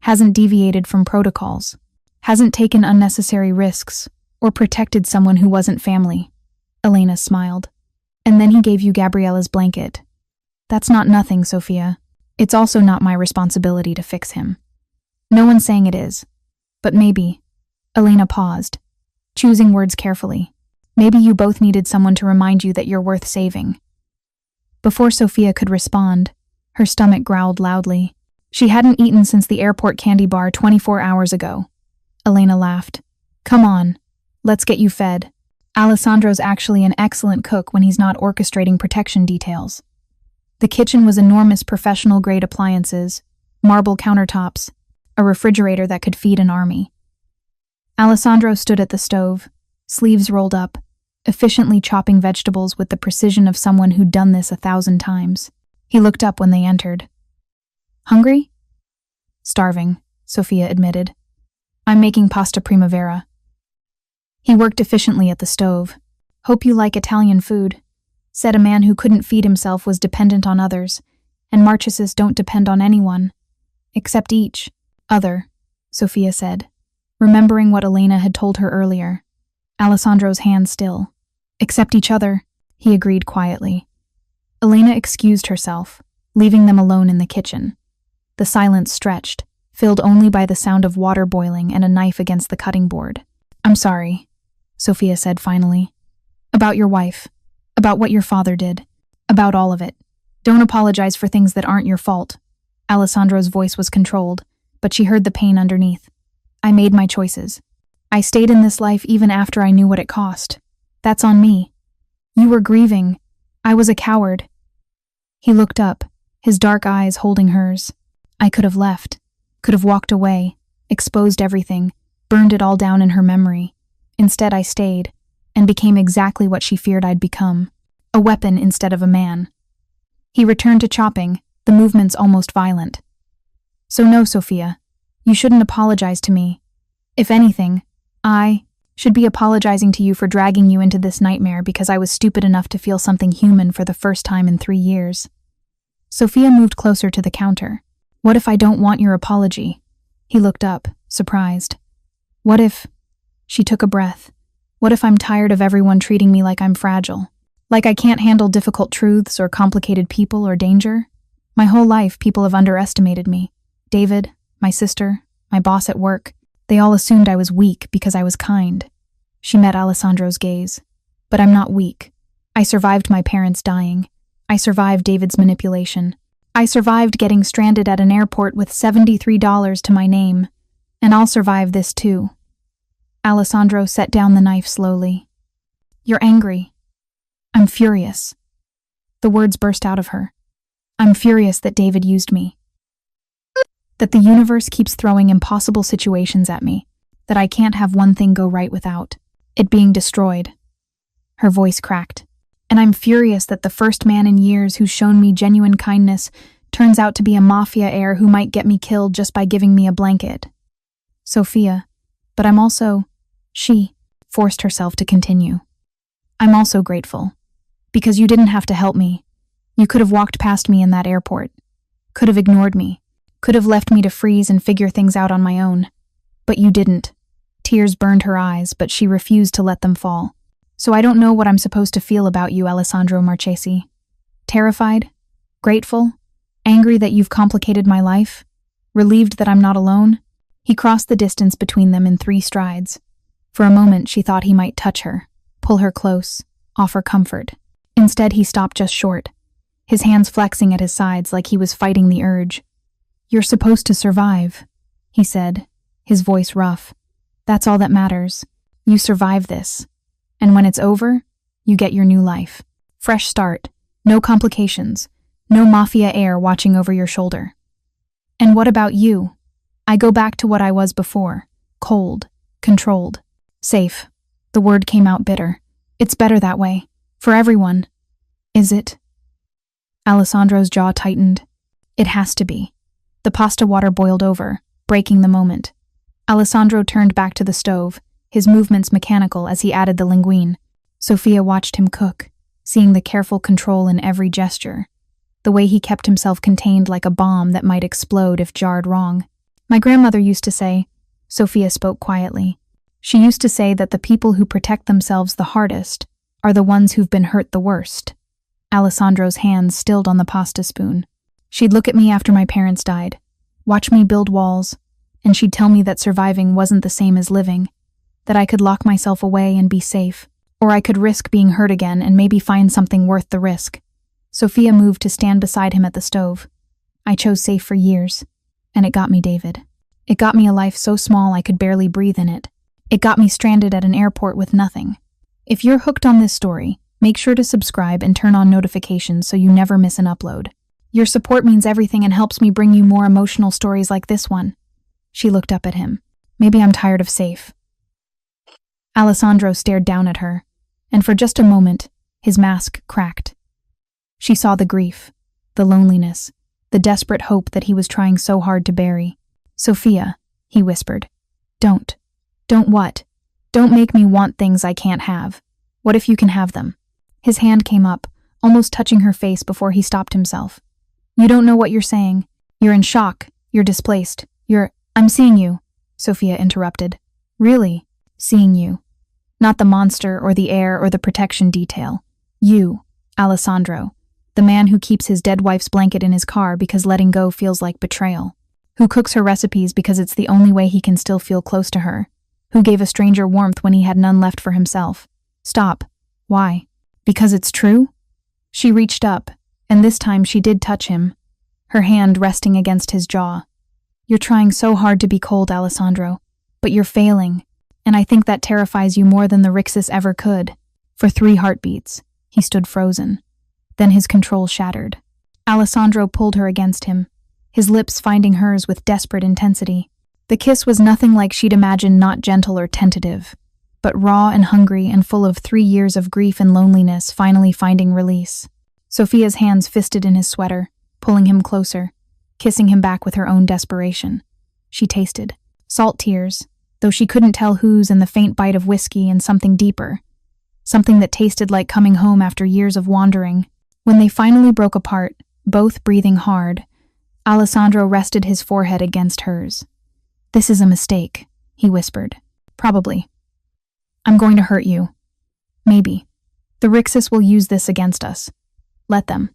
Hasn't deviated from protocols. Hasn't taken unnecessary risks or protected someone who wasn't family. Elena smiled. And then he gave you Gabriella's blanket. That's not nothing, Sophia. It's also not my responsibility to fix him. No one's saying it is. But maybe. Elena paused, choosing words carefully. Maybe you both needed someone to remind you that you're worth saving. Before Sophia could respond, her stomach growled loudly. She hadn't eaten since the airport candy bar 24 hours ago. Elena laughed. Come on, let's get you fed. Alessandro's actually an excellent cook when he's not orchestrating protection details. The kitchen was enormous professional-grade appliances, marble countertops, a refrigerator that could feed an army. Alessandro stood at the stove, sleeves rolled up, efficiently chopping vegetables with the precision of someone who'd done this 1,000 times. He looked up when they entered. Hungry? Starving, Sophia admitted. I'm making pasta primavera. He worked efficiently at the stove. Hope you like Italian food, said a man who couldn't feed himself was dependent on others, and Marcheses don't depend on anyone. Except each other, Sophia said, remembering what Elena had told her earlier. Alessandro's hand still. Except each other, he agreed quietly. Elena excused herself, leaving them alone in the kitchen. The silence stretched, filled only by the sound of water boiling and a knife against the cutting board. I'm sorry, Sophia said finally. About your wife. About what your father did. About all of it. Don't apologize for things that aren't your fault. Alessandro's voice was controlled, but she heard the pain underneath. I made my choices. I stayed in this life even after I knew what it cost. That's on me. You were grieving. I was a coward. He looked up, his dark eyes holding hers. I could have left, could have walked away, exposed everything, burned it all down in her memory. Instead, I stayed, and became exactly what she feared I'd become, a weapon instead of a man. He returned to chopping, the movements almost violent. So no, Sophia, you shouldn't apologize to me. If anything, I should be apologizing to you for dragging you into this nightmare because I was stupid enough to feel something human for the first time in 3 years. Sophia moved closer to the counter. What if I don't want your apology? He looked up, surprised. What if... She took a breath. What if I'm tired of everyone treating me like I'm fragile? Like I can't handle difficult truths or complicated people or danger? My whole life, people have underestimated me. David, my sister, my boss at work, they all assumed I was weak because I was kind. She met Alessandro's gaze. But I'm not weak. I survived my parents dying. I survived David's manipulation. I survived getting stranded at an airport with $73 to my name. And I'll survive this too. Alessandro set down the knife slowly. You're angry. I'm furious. The words burst out of her. I'm furious that David used me. That the universe keeps throwing impossible situations at me. That I can't have one thing go right without it being destroyed. Her voice cracked. And I'm furious that the first man in years who's shown me genuine kindness turns out to be a Mafia heir who might get me killed just by giving me a blanket. Sophia, but I'm also... She forced herself to continue. I'm also grateful. Because you didn't have to help me. You could have walked past me in that airport. Could have ignored me. Could have left me to freeze and figure things out on my own. But you didn't. Tears burned her eyes, but she refused to let them fall. So I don't know what I'm supposed to feel about you, Alessandro Marchesi. Terrified? Grateful? Angry that you've complicated my life? Relieved that I'm not alone? He crossed the distance between them in 3 strides. For a moment, she thought he might touch her, pull her close, offer comfort. Instead, he stopped just short, his hands flexing at his sides like he was fighting the urge. You're supposed to survive, he said, his voice rough. That's all that matters. You survive this. And when it's over, you get your new life. Fresh start, no complications, no Mafia heir watching over your shoulder. And what about you? I go back to what I was before, cold, controlled. Safe. The word came out bitter. It's better that way. For everyone. Is it? Alessandro's jaw tightened. It has to be. The pasta water boiled over, breaking the moment. Alessandro turned back to the stove, his movements mechanical as he added the linguine. Sophia watched him cook, seeing the careful control in every gesture. The way he kept himself contained like a bomb that might explode if jarred wrong. My grandmother used to say, Sophia spoke quietly. She used to say that the people who protect themselves the hardest are the ones who've been hurt the worst. Alessandro's hands stilled on the pasta spoon. She'd look at me after my parents died, watch me build walls, and she'd tell me that surviving wasn't the same as living, that I could lock myself away and be safe, or I could risk being hurt again and maybe find something worth the risk. Sophia moved to stand beside him at the stove. I chose safe for years, and it got me David. It got me a life so small I could barely breathe in it. It got me stranded at an airport with nothing. If you're hooked on this story, make sure to subscribe and turn on notifications so you never miss an upload. Your support means everything and helps me bring you more emotional stories like this one. She looked up at him. Maybe I'm tired of safe. Alessandro stared down at her, and for just a moment, his mask cracked. She saw the grief, the loneliness, the desperate hope that he was trying so hard to bury. Sophia, he whispered. Don't what? Don't make me want things I can't have. What if you can have them? His hand came up, almost touching her face before he stopped himself. You don't know what you're saying. You're in shock. You're displaced. I'm seeing you, Sophia interrupted. Really? Seeing you. Not the monster or the heir or the protection detail. You, Alessandro. The man who keeps his dead wife's blanket in his car because letting go feels like betrayal. Who cooks her recipes because it's the only way he can still feel close to her. Who gave a stranger warmth when he had none left for himself. Stop. Why? Because it's true? She reached up, and this time she did touch him, her hand resting against his jaw. You're trying so hard to be cold, Alessandro, but you're failing, and I think that terrifies you more than the Ricci ever could. For 3 heartbeats, he stood frozen. Then his control shattered. Alessandro pulled her against him, his lips finding hers with desperate intensity. The kiss was nothing like she'd imagined, not gentle or tentative, but raw and hungry and full of 3 years of grief and loneliness finally finding release. Sophia's hands fisted in his sweater, pulling him closer, kissing him back with her own desperation. She tasted salt tears, though she couldn't tell whose, and the faint bite of whiskey and something deeper, something that tasted like coming home after years of wandering. When they finally broke apart, both breathing hard, Alessandro rested his forehead against hers. This is a mistake, he whispered. Probably. I'm going to hurt you. Maybe. The Ricci will use this against us. Let them.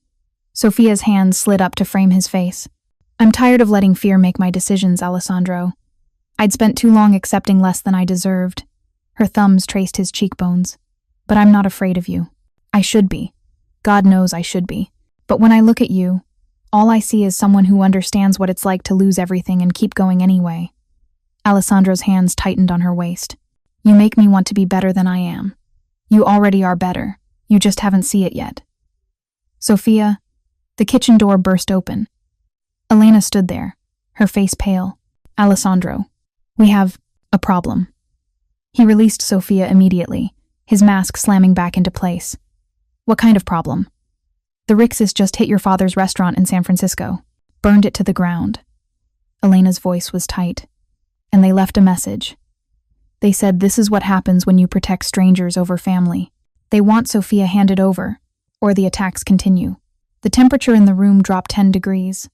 Sophia's hands slid up to frame his face. I'm tired of letting fear make my decisions, Alessandro. I'd spent too long accepting less than I deserved. Her thumbs traced his cheekbones. But I'm not afraid of you. I should be. God knows I should be. But when I look at you, all I see is someone who understands what it's like to lose everything and keep going anyway. Alessandro's hands tightened on her waist. You make me want to be better than I am. You already are better. You just haven't seen it yet. Sophia, the kitchen door burst open. Elena stood there, her face pale. Alessandro, we have a problem. He released Sophia immediately, his mask slamming back into place. What kind of problem? The Ricci just hit your father's restaurant in San Francisco, burned it to the ground. Elena's voice was tight, and they left a message. They said this is what happens when you protect strangers over family. They want Sophia handed over, or the attacks continue. The temperature in the room dropped 10 degrees.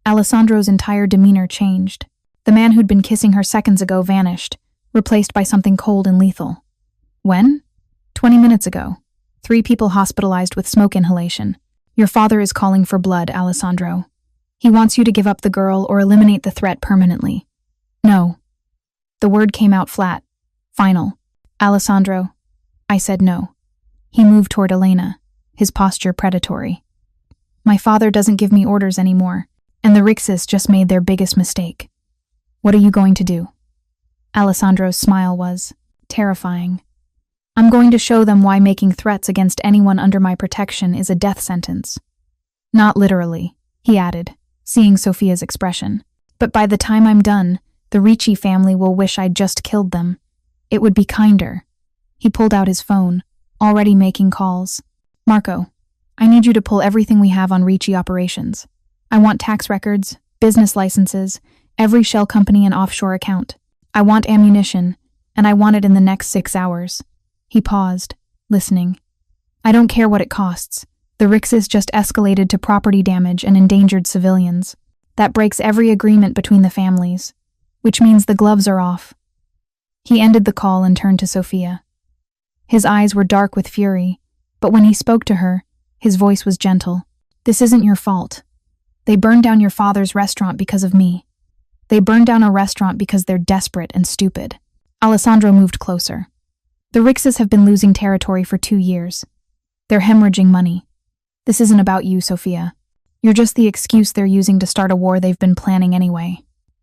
Alessandro's entire demeanor changed. The man who'd been kissing her seconds ago vanished, replaced by something cold and lethal. When? 20 minutes ago. 3 people hospitalized with smoke inhalation. Your father is calling for blood, Alessandro. He wants you to give up the girl or eliminate the threat permanently. No. The word came out flat. Final. Alessandro. I said no. He moved toward Elena, his posture predatory. My father doesn't give me orders anymore, and the Ricci just made their biggest mistake. What are you going to do? Alessandro's smile was terrifying. I'm going to show them why making threats against anyone under my protection is a death sentence. Not literally, he added, seeing Sophia's expression. But by the time I'm done, the Ricci family will wish I'd just killed them. It would be kinder. He pulled out his phone, already making calls. Marco, I need you to pull everything we have on Ricci operations. I want tax records, business licenses, every shell company and offshore account. I want ammunition, and I want it in the next 6 hours. He paused, listening. I don't care what it costs. The Rixes just escalated to property damage and endangered civilians. That breaks every agreement between the families, which means the gloves are off. He ended the call and turned to Sophia. His eyes were dark with fury, but when he spoke to her, his voice was gentle. This isn't your fault. They burned down your father's restaurant because of me. They burned down a restaurant because they're desperate and stupid. Alessandro moved closer. The Rixes have been losing territory for 2 years. They're hemorrhaging money. This isn't about you, Sophia. You're just the excuse they're using to start a war they've been planning anyway.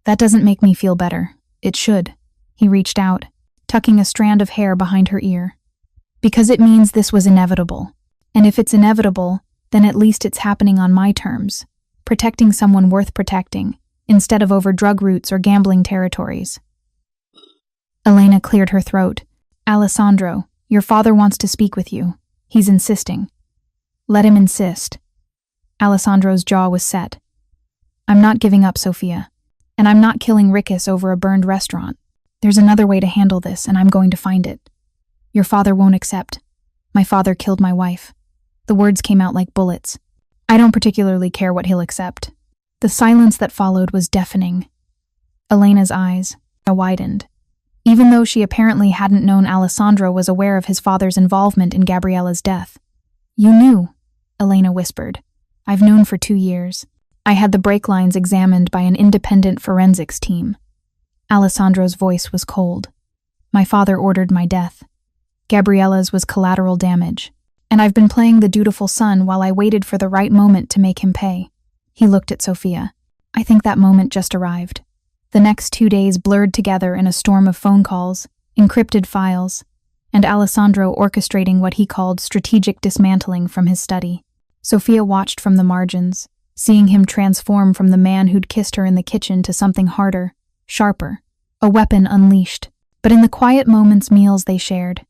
That doesn't make me feel better. It should. He reached out, tucking a strand of hair behind her ear. Because it means this was inevitable. And if it's inevitable, then at least it's happening on my terms, protecting someone worth protecting, instead of over drug routes or gambling territories. Elena cleared her throat. Alessandro, your father wants to speak with you. He's insisting. Let him insist. Alessandro's jaw was set. I'm not giving up, Sophia. And I'm not killing Ricci over a burned restaurant. There's another way to handle this, and I'm going to find it. Your father won't accept. My father killed my wife. The words came out like bullets. I don't particularly care what he'll accept. The silence that followed was deafening. Elena's eyes widened. Even though she apparently hadn't known Alessandro was aware of his father's involvement in Gabriella's death. You knew, Elena whispered. I've known for 2 years. I had the brake lines examined by an independent forensics team. Alessandro's voice was cold. My father ordered my death. Gabriella's was collateral damage. And I've been playing the dutiful son while I waited for the right moment to make him pay. He looked at Sophia. I think that moment just arrived. The next 2 days blurred together in a storm of phone calls, encrypted files, and Alessandro orchestrating what he called strategic dismantling from his study. Sophia watched from the margins, seeing him transform from the man who'd kissed her in the kitchen to something harder, sharper, a weapon unleashed. But in the quiet moments meals they shared,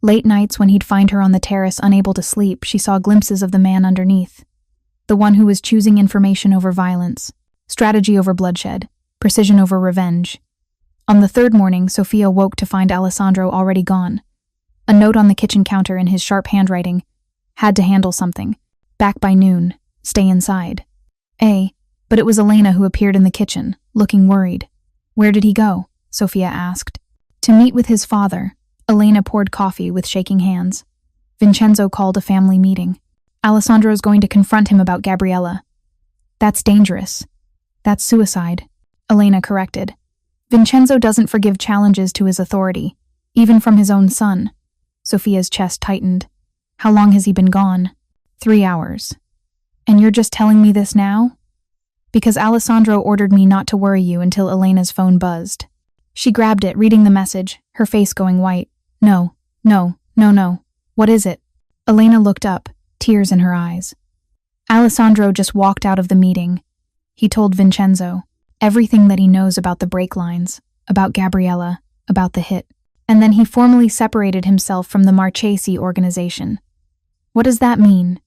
late nights when he'd find her on the terrace unable to sleep, she saw glimpses of the man underneath. The one who was choosing information over violence, strategy over bloodshed, precision over revenge. On the 3rd morning, Sophia woke to find Alessandro already gone. A note on the kitchen counter in his sharp handwriting. Had to handle something. Back by noon. Stay inside. But it was Elena who appeared in the kitchen, looking worried. Where did he go? Sophia asked. To meet with his father. Elena poured coffee with shaking hands. Vincenzo called a family meeting. Alessandro's going to confront him about Gabriella. That's dangerous. That's suicide. Elena corrected. Vincenzo doesn't forgive challenges to his authority, even from his own son. Sophia's chest tightened. How long has he been gone? 3 hours. And you're just telling me this now? Because Alessandro ordered me not to worry you until Elena's phone buzzed. She grabbed it, reading the message, her face going white. No. What is it? Elena looked up, tears in her eyes. Alessandro just walked out of the meeting. He told Vincenzo everything that he knows about the brake lines, about Gabriella, about the hit. And then he formally separated himself from the Marchesi organization. What does that mean?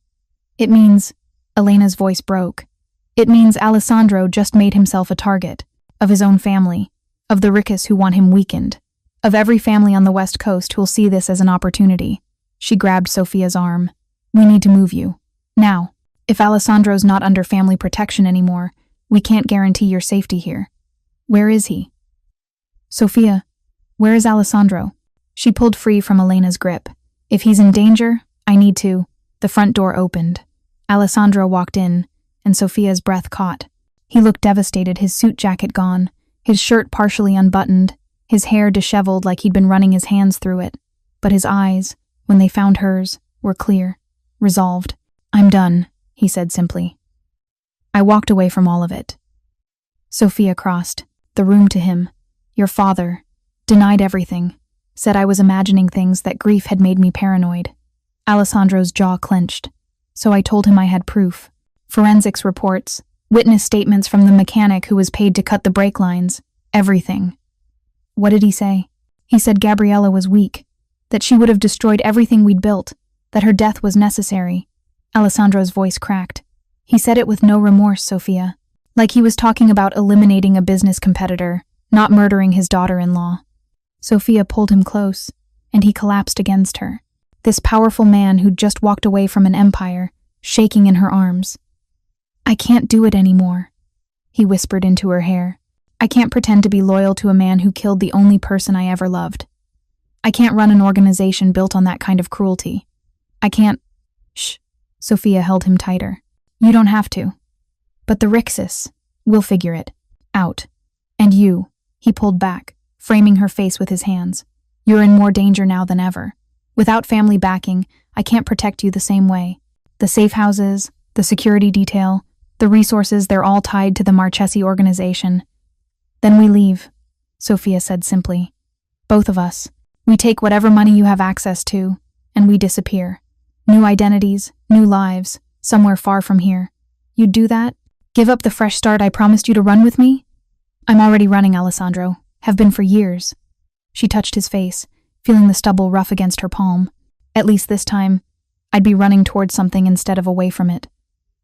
It means, Elena's voice broke. It means Alessandro just made himself a target, of his own family, of the Ricci who want him weakened, of every family on the West Coast who'll see this as an opportunity. She grabbed Sophia's arm. We need to move you. Now. If Alessandro's not under family protection anymore, we can't guarantee your safety here. Where is he? Sophia, where is Alessandro? She pulled free from Elena's grip. If he's in danger, I need to. The front door opened. Alessandro walked in, and Sophia's breath caught. He looked devastated, his suit jacket gone, his shirt partially unbuttoned, his hair disheveled like he'd been running his hands through it. But his eyes, when they found hers, were clear, resolved. I'm done, he said simply. I walked away from all of it. Sophia crossed the room to him. Your father denied everything, said I was imagining things, that grief had made me paranoid. Alessandro's jaw clenched. So I told him I had proof. Forensics reports, witness statements from the mechanic who was paid to cut the brake lines, everything. What did he say? He said Gabriella was weak, that she would have destroyed everything we'd built, that her death was necessary. Alessandro's voice cracked. He said it with no remorse, Sophia. Like he was talking about eliminating a business competitor, not murdering his daughter-in-law. Sophia pulled him close, and he collapsed against her. This powerful man who'd just walked away from an empire, shaking in her arms. "I can't do it anymore," he whispered into her hair. "I can't pretend to be loyal to a man who killed the only person I ever loved. I can't run an organization built on that kind of cruelty. I can't—" "Shh," Sophia held him tighter. "You don't have to. But the Rixis, we'll figure it out. And you," he pulled back, framing her face with his hands. "You're in more danger now than ever. Without family backing, I can't protect you the same way. The safe houses, the security detail, the resources, they're all tied to the Marchesi organization." "Then we leave," Sophia said simply. "Both of us. We take whatever money you have access to, and we disappear. New identities, new lives, somewhere far from here. You'd do that? Give up the fresh start I promised you to run with me?" "I'm already running, Alessandro. Have been for years." She touched his face, feeling the stubble rough against her palm. "At least this time, I'd be running towards something instead of away from it."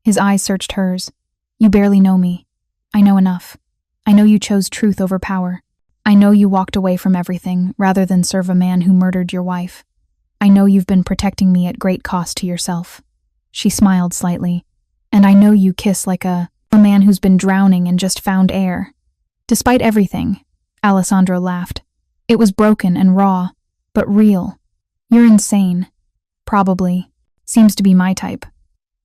His eyes searched hers. "You barely know me. I know enough. I know you chose truth over power. I know you walked away from everything rather than serve a man who murdered your wife. I know you've been protecting me at great cost to yourself." She smiled slightly. "And I know you kiss like a man who's been drowning and just found air." "Despite everything," Alessandro laughed. "It was broken and raw, but real. You're insane. Probably. Seems to be my type."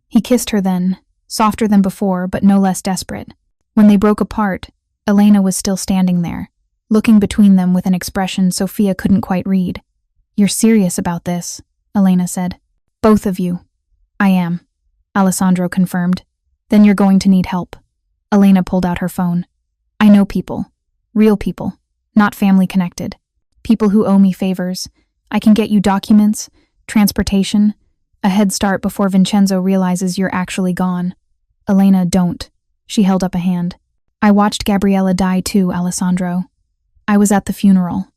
He kissed her then, softer than before, but no less desperate. When they broke apart, Elena was still standing there, looking between them with an expression Sophia couldn't quite read. "You're serious about this," Elena said. "Both of you." "I am," Alessandro confirmed. "Then you're going to need help." Elena pulled out her phone. "I know people. Real people. Not family connected. People who owe me favors. I can get you documents, transportation, a head start before Vincenzo realizes you're actually gone." "Elena, don't." She held up a hand. "I watched Gabriella die too, Alessandro. I was at the funeral.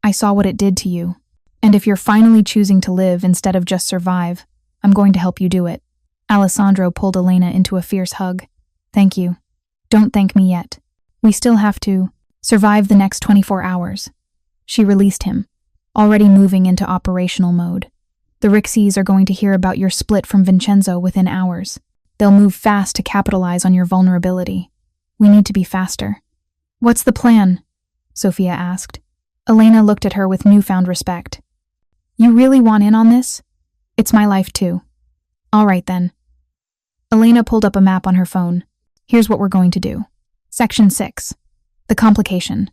I saw what it did to you. And if you're finally choosing to live instead of just survive, I'm going to help you do it." Alessandro pulled Elena into a fierce hug. "Thank you. Don't thank me yet. We still have to survive the next 24 hours. She released him, already moving into operational mode. "The Rixis are going to hear about your split from Vincenzo within hours. They'll move fast to capitalize on your vulnerability. We need to be faster." "What's the plan?" Sophia asked. Elena looked at her with newfound respect. "You really want in on this? It's my life too." "All right then." Elena pulled up a map on her phone. "Here's what we're going to do." Section 6. The complication.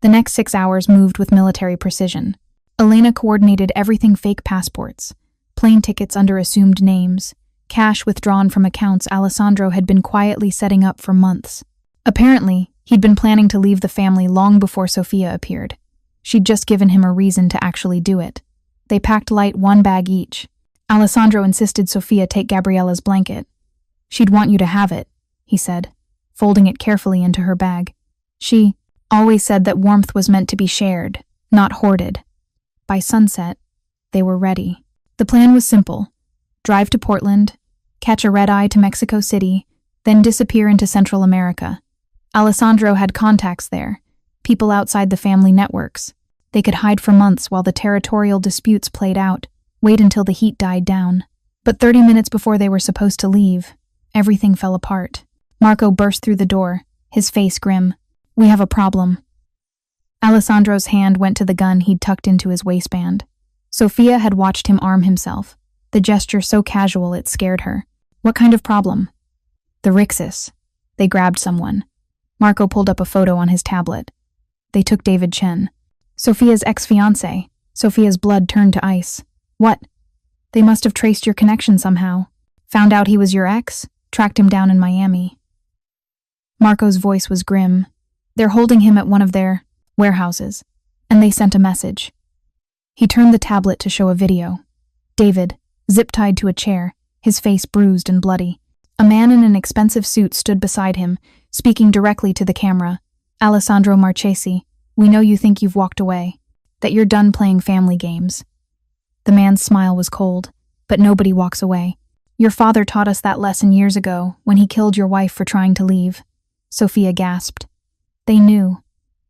The next 6 hours moved with military precision. Elena coordinated everything: fake passports, plane tickets under assumed names, cash withdrawn from accounts Alessandro had been quietly setting up for months. Apparently, he'd been planning to leave the family long before Sophia appeared. She'd just given him a reason to actually do it. They packed light, 1 bag each. Alessandro insisted Sophia take Gabriella's blanket. "She'd want you to have it," he said, folding it carefully into her bag. "She always said that warmth was meant to be shared, not hoarded." By sunset, they were ready. The plan was simple: drive to Portland, catch a red-eye to Mexico City, then disappear into Central America. Alessandro had contacts there, people outside the family networks. They could hide for months while the territorial disputes played out, wait until the heat died down. But 30 minutes before they were supposed to leave, everything fell apart. Marco burst through the door, his face grim. "We have a problem." Alessandro's hand went to the gun he'd tucked into his waistband. Sophia had watched him arm himself, the gesture so casual it scared her. "What kind of problem?" "The Rixis. They grabbed someone." Marco pulled up a photo on his tablet. They took David Chen. Sophia's ex-fiancé. Sophia's blood turned to ice. "What?" "They must have traced your connection somehow. Found out he was your ex, tracked him down in Miami." Marco's voice was grim. "They're holding him at one of their warehouses, and they sent a message." He turned the tablet to show a video. David, zip-tied to a chair, his face bruised and bloody. A man in an expensive suit stood beside him, speaking directly to the camera. "Alessandro Marchesi, we know you think you've walked away, that you're done playing family games." The man's smile was cold, but nobody walks away. Your father taught us that lesson years ago when he killed your wife for trying to leave. Sophia gasped. They knew.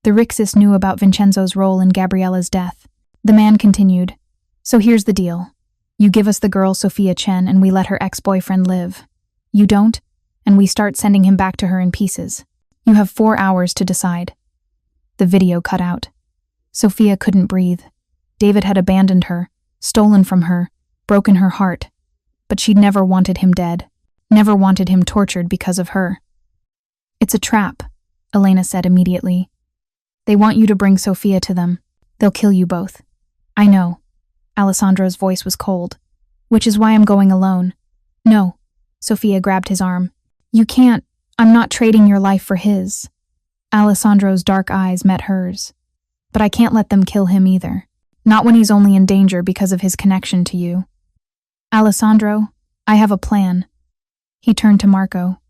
The Rixis knew about Vincenzo's role in Gabriella's death. The man continued. So here's the deal. You give us the girl Sophia Chen and we let her ex-boyfriend live. You don't, and we start sending him back to her in pieces. You have 4 hours to decide. The video cut out. Sophia couldn't breathe. David had abandoned her, stolen from her, broken her heart. But she'd never wanted him dead, never wanted him tortured because of her. It's a trap, Elena said immediately. They want you to bring Sophia to them. They'll kill you both. I know. Alessandro's voice was cold. Which is why I'm going alone. No. Sophia grabbed his arm. You can't. I'm not trading your life for his. Alessandro's dark eyes met hers. But I can't let them kill him either. Not when he's only in danger because of his connection to you. Alessandro, I have a plan. He turned to Marco.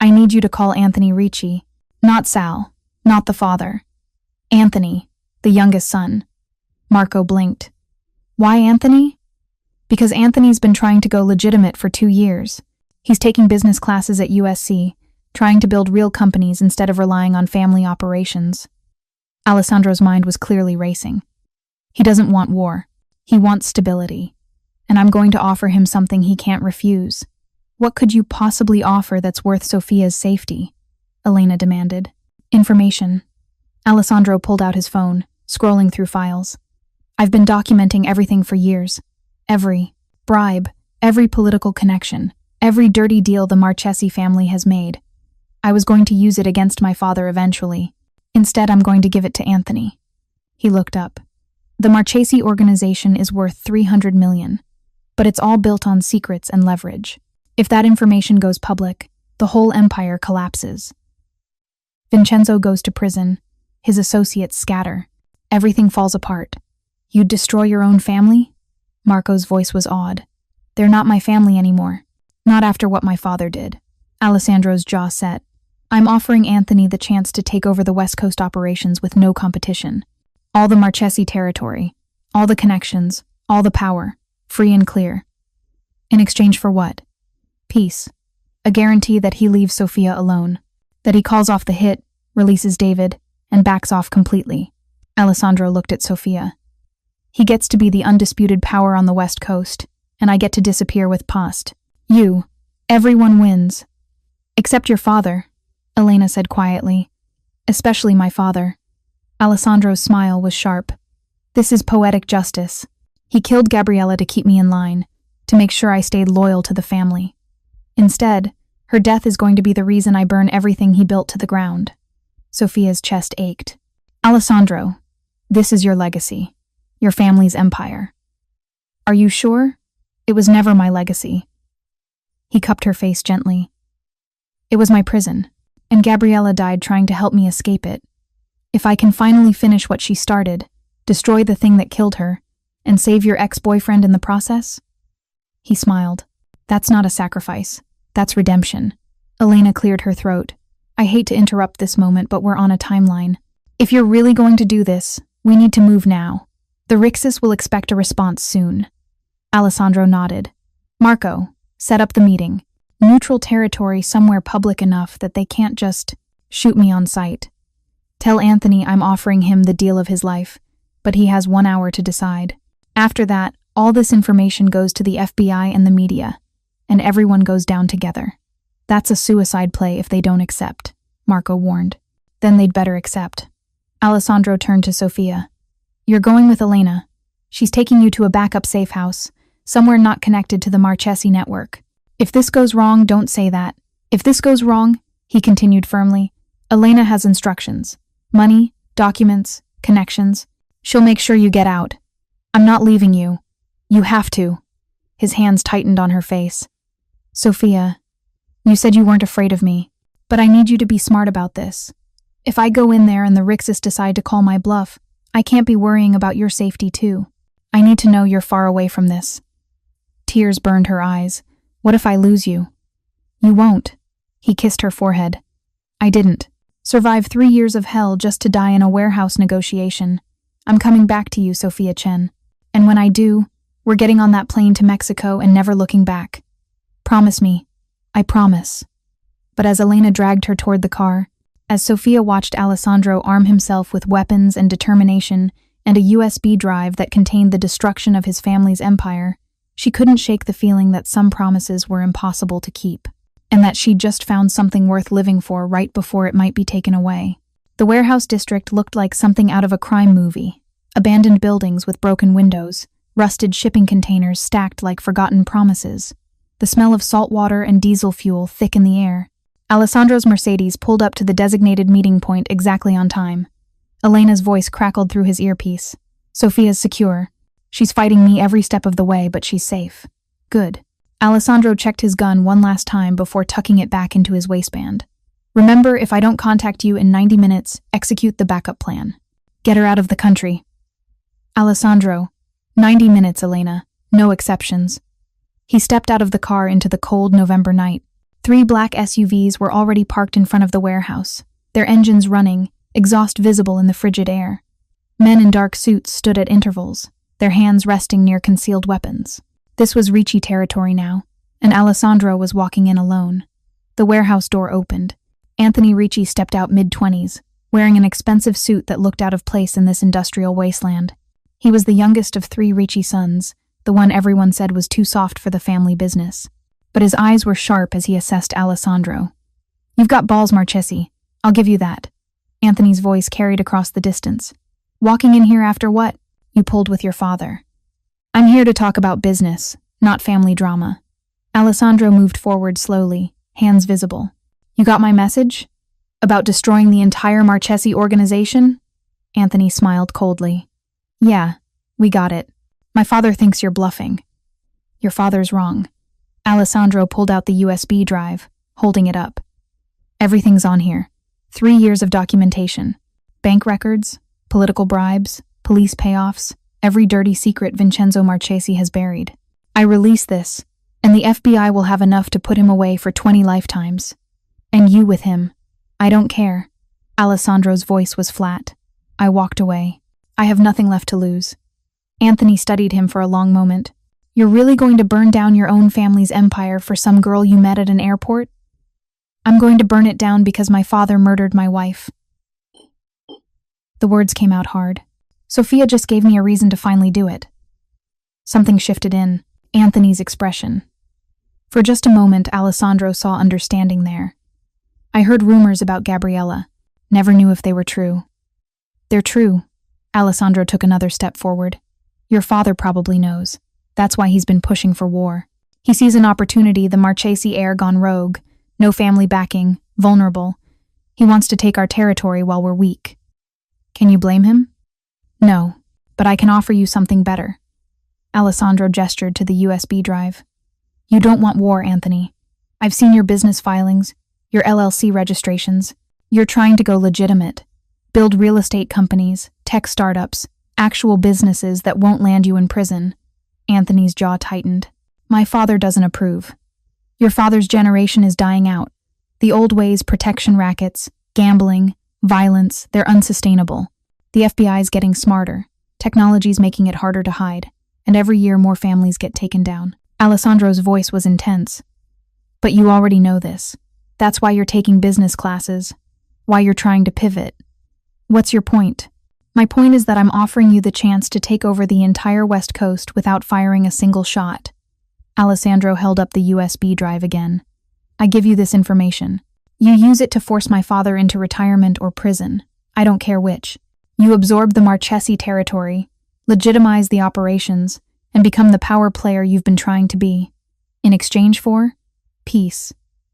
I need you to call Anthony Ricci. Not Sal. Not the father. Anthony, the youngest son. Marco blinked. Why Anthony? Because Anthony's been trying to go legitimate for 2 years. He's taking business classes at USC, trying to build real companies instead of relying on family operations. Alessandro's mind was clearly racing. He doesn't want war. He wants stability. And I'm going to offer him something he can't refuse. What could you possibly offer that's worth Sophia's safety? Elena demanded. Information. Alessandro pulled out his phone, scrolling through files. I've been documenting everything for years. Every bribe, every political connection, every dirty deal the Marchesi family has made. I was going to use it against my father eventually. Instead, I'm going to give it to Anthony. He looked up. The Marchesi organization is worth 300 million, but it's all built on secrets and leverage. If that information goes public, the whole empire collapses. Vincenzo goes to prison. His associates scatter. Everything falls apart. You'd destroy your own family? Marco's voice was awed. They're not my family anymore. Not after what my father did. Alessandro's jaw set. I'm offering Anthony the chance to take over the West Coast operations with no competition. All the Marchesi territory, all the connections, all the power, free and clear. In exchange for what? Peace. A guarantee that he leaves Sophia alone. That he calls off the hit, releases David, and backs off completely. Alessandro looked at Sophia. He gets to be the undisputed power on the West Coast, and I get to disappear with past. You. Everyone wins. Except your father, Elena said quietly. Especially my father. Alessandro's smile was sharp. This is poetic justice. He killed Gabriella to keep me in line, to make sure I stayed loyal to the family. Instead, her death is going to be the reason I burn everything he built to the ground. Sophia's chest ached. Alessandro, this is your legacy. Your family's empire. Are you sure? It was never my legacy. He cupped her face gently. It was my prison, and Gabriella died trying to help me escape it. If I can finally finish what she started, destroy the thing that killed her, and save your ex-boyfriend in the process? He smiled. That's not a sacrifice. That's redemption. Elena cleared her throat. I hate to interrupt this moment, but we're on a timeline. If you're really going to do this, we need to move now. The Rixis will expect a response soon. Alessandro nodded. Marco, set up the meeting. Neutral territory somewhere public enough that they can't just shoot me on sight. Tell Anthony I'm offering him the deal of his life, but he has 1 hour to decide. After that, all this information goes to the FBI and the media, and everyone goes down together. That's a suicide play if they don't accept, Marco warned. Then they'd better accept. Alessandro turned to Sophia. You're going with Elena. She's taking you to a backup safe house, somewhere not connected to the Marchesi network. If this goes wrong, don't say that. If this goes wrong, he continued firmly, Elena has instructions. Money, documents, connections. She'll make sure you get out. I'm not leaving you. You have to. His hands tightened on her face. Sophia, you said you weren't afraid of me, but I need you to be smart about this. If I go in there and the Rixis decide to call my bluff, I can't be worrying about your safety too. I need to know you're far away from this. Tears burned her eyes. What if I lose you? You won't. He kissed her forehead. I didn't. Survive 3 years of hell just to die in a warehouse negotiation. I'm coming back to you, Sophia Chen. And when I do, We're getting on that plane to Mexico and never looking back. Promise me. I promise. But as Elena dragged her toward the car, as Sophia watched Alessandro arm himself with weapons and determination and a USB drive that contained the destruction of his family's empire, she couldn't shake the feeling that some promises were impossible to keep, and that she'd just found something worth living for right before it might be taken away. The warehouse district looked like something out of a crime movie. Abandoned buildings with broken windows, rusted shipping containers stacked like forgotten promises. The smell of salt water and diesel fuel thick in the air. Alessandro's Mercedes pulled up to the designated meeting point exactly on time. Elena's voice crackled through his earpiece. Sophia's secure. She's fighting me every step of the way, but she's safe. Good. Alessandro checked his gun one last time before tucking it back into his waistband. Remember, if I don't contact you in 90 minutes, execute the backup plan. Get her out of the country. Alessandro. 90 minutes, Elena. No exceptions. He stepped out of the car into the cold November night. 3 black SUVs were already parked in front of the warehouse, their engines running, exhaust visible in the frigid air. Men in dark suits stood at intervals, their hands resting near concealed weapons. This was Ricci territory now, and Alessandro was walking in alone. The warehouse door opened. Anthony Ricci stepped out mid-20s, wearing an expensive suit that looked out of place in this industrial wasteland. He was the youngest of 3 Ricci sons, the one everyone said was too soft for the family business. But his eyes were sharp as he assessed Alessandro. You've got balls, Marchesi. I'll give you that. Anthony's voice carried across the distance. Walking in here after what? You pulled with your father. I'm here to talk about business, not family drama. Alessandro moved forward slowly, hands visible. You got my message? About destroying the entire Marchesi organization? Anthony smiled coldly. Yeah, we got it. My father thinks you're bluffing. Your father's wrong. Alessandro pulled out the USB drive, holding it up. Everything's on here. 3 years of documentation. Bank records, political bribes, police payoffs, every dirty secret Vincenzo Marchesi has buried. I release this, and the FBI will have enough to put him away for 20 lifetimes. And you with him. I don't care. Alessandro's voice was flat. I walked away. I have nothing left to lose. Anthony studied him for a long moment. You're really going to burn down your own family's empire for some girl you met at an airport? I'm going to burn it down because my father murdered my wife. The words came out hard. Sophia just gave me a reason to finally do it. Something shifted in Anthony's expression. For just a moment, Alessandro saw understanding there. I heard rumors about Gabriella. Never knew if they were true. They're true. Alessandro took another step forward. Your father probably knows. That's why he's been pushing for war. He sees an opportunity, the Marchesi heir gone rogue, no family backing, vulnerable. He wants to take our territory while we're weak. Can you blame him? No, but I can offer you something better. Alessandro gestured to the USB drive. You don't want war, Anthony. I've seen your business filings, your LLC registrations. You're trying to go legitimate. Build real estate companies, tech startups, actual businesses that won't land you in prison. Anthony's jaw tightened. My father doesn't approve. Your father's generation is dying out. The old ways, protection rackets, gambling, violence, they're unsustainable. The FBI's getting smarter. Technology's making it harder to hide. And every year more families get taken down. Alessandro's voice was intense. But you already know this. That's why you're taking business classes. Why you're trying to pivot. What's your point? My point is that I'm offering you the chance to take over the entire West Coast without firing a single shot. Alessandro held up the USB drive again. I give you this information. You use it to force my father into retirement or prison. I don't care which. You absorb the Marchesi territory, legitimize the operations, and become the power player you've been trying to be. In exchange for? Peace.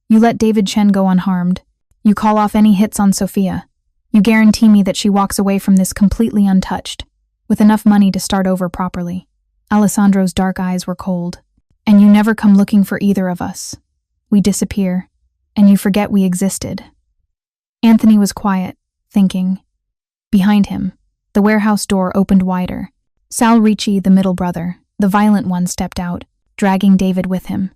You let David Chen go unharmed. You call off any hits on Sophia. You guarantee me that she walks away from this completely untouched, with enough money to start over properly. Alessandro's dark eyes were cold. And you never come looking for either of us. We disappear, and you forget we existed. Anthony was quiet, thinking. Behind him, the warehouse door opened wider. Sal Ricci, the middle brother, the violent one, stepped out, dragging David with him.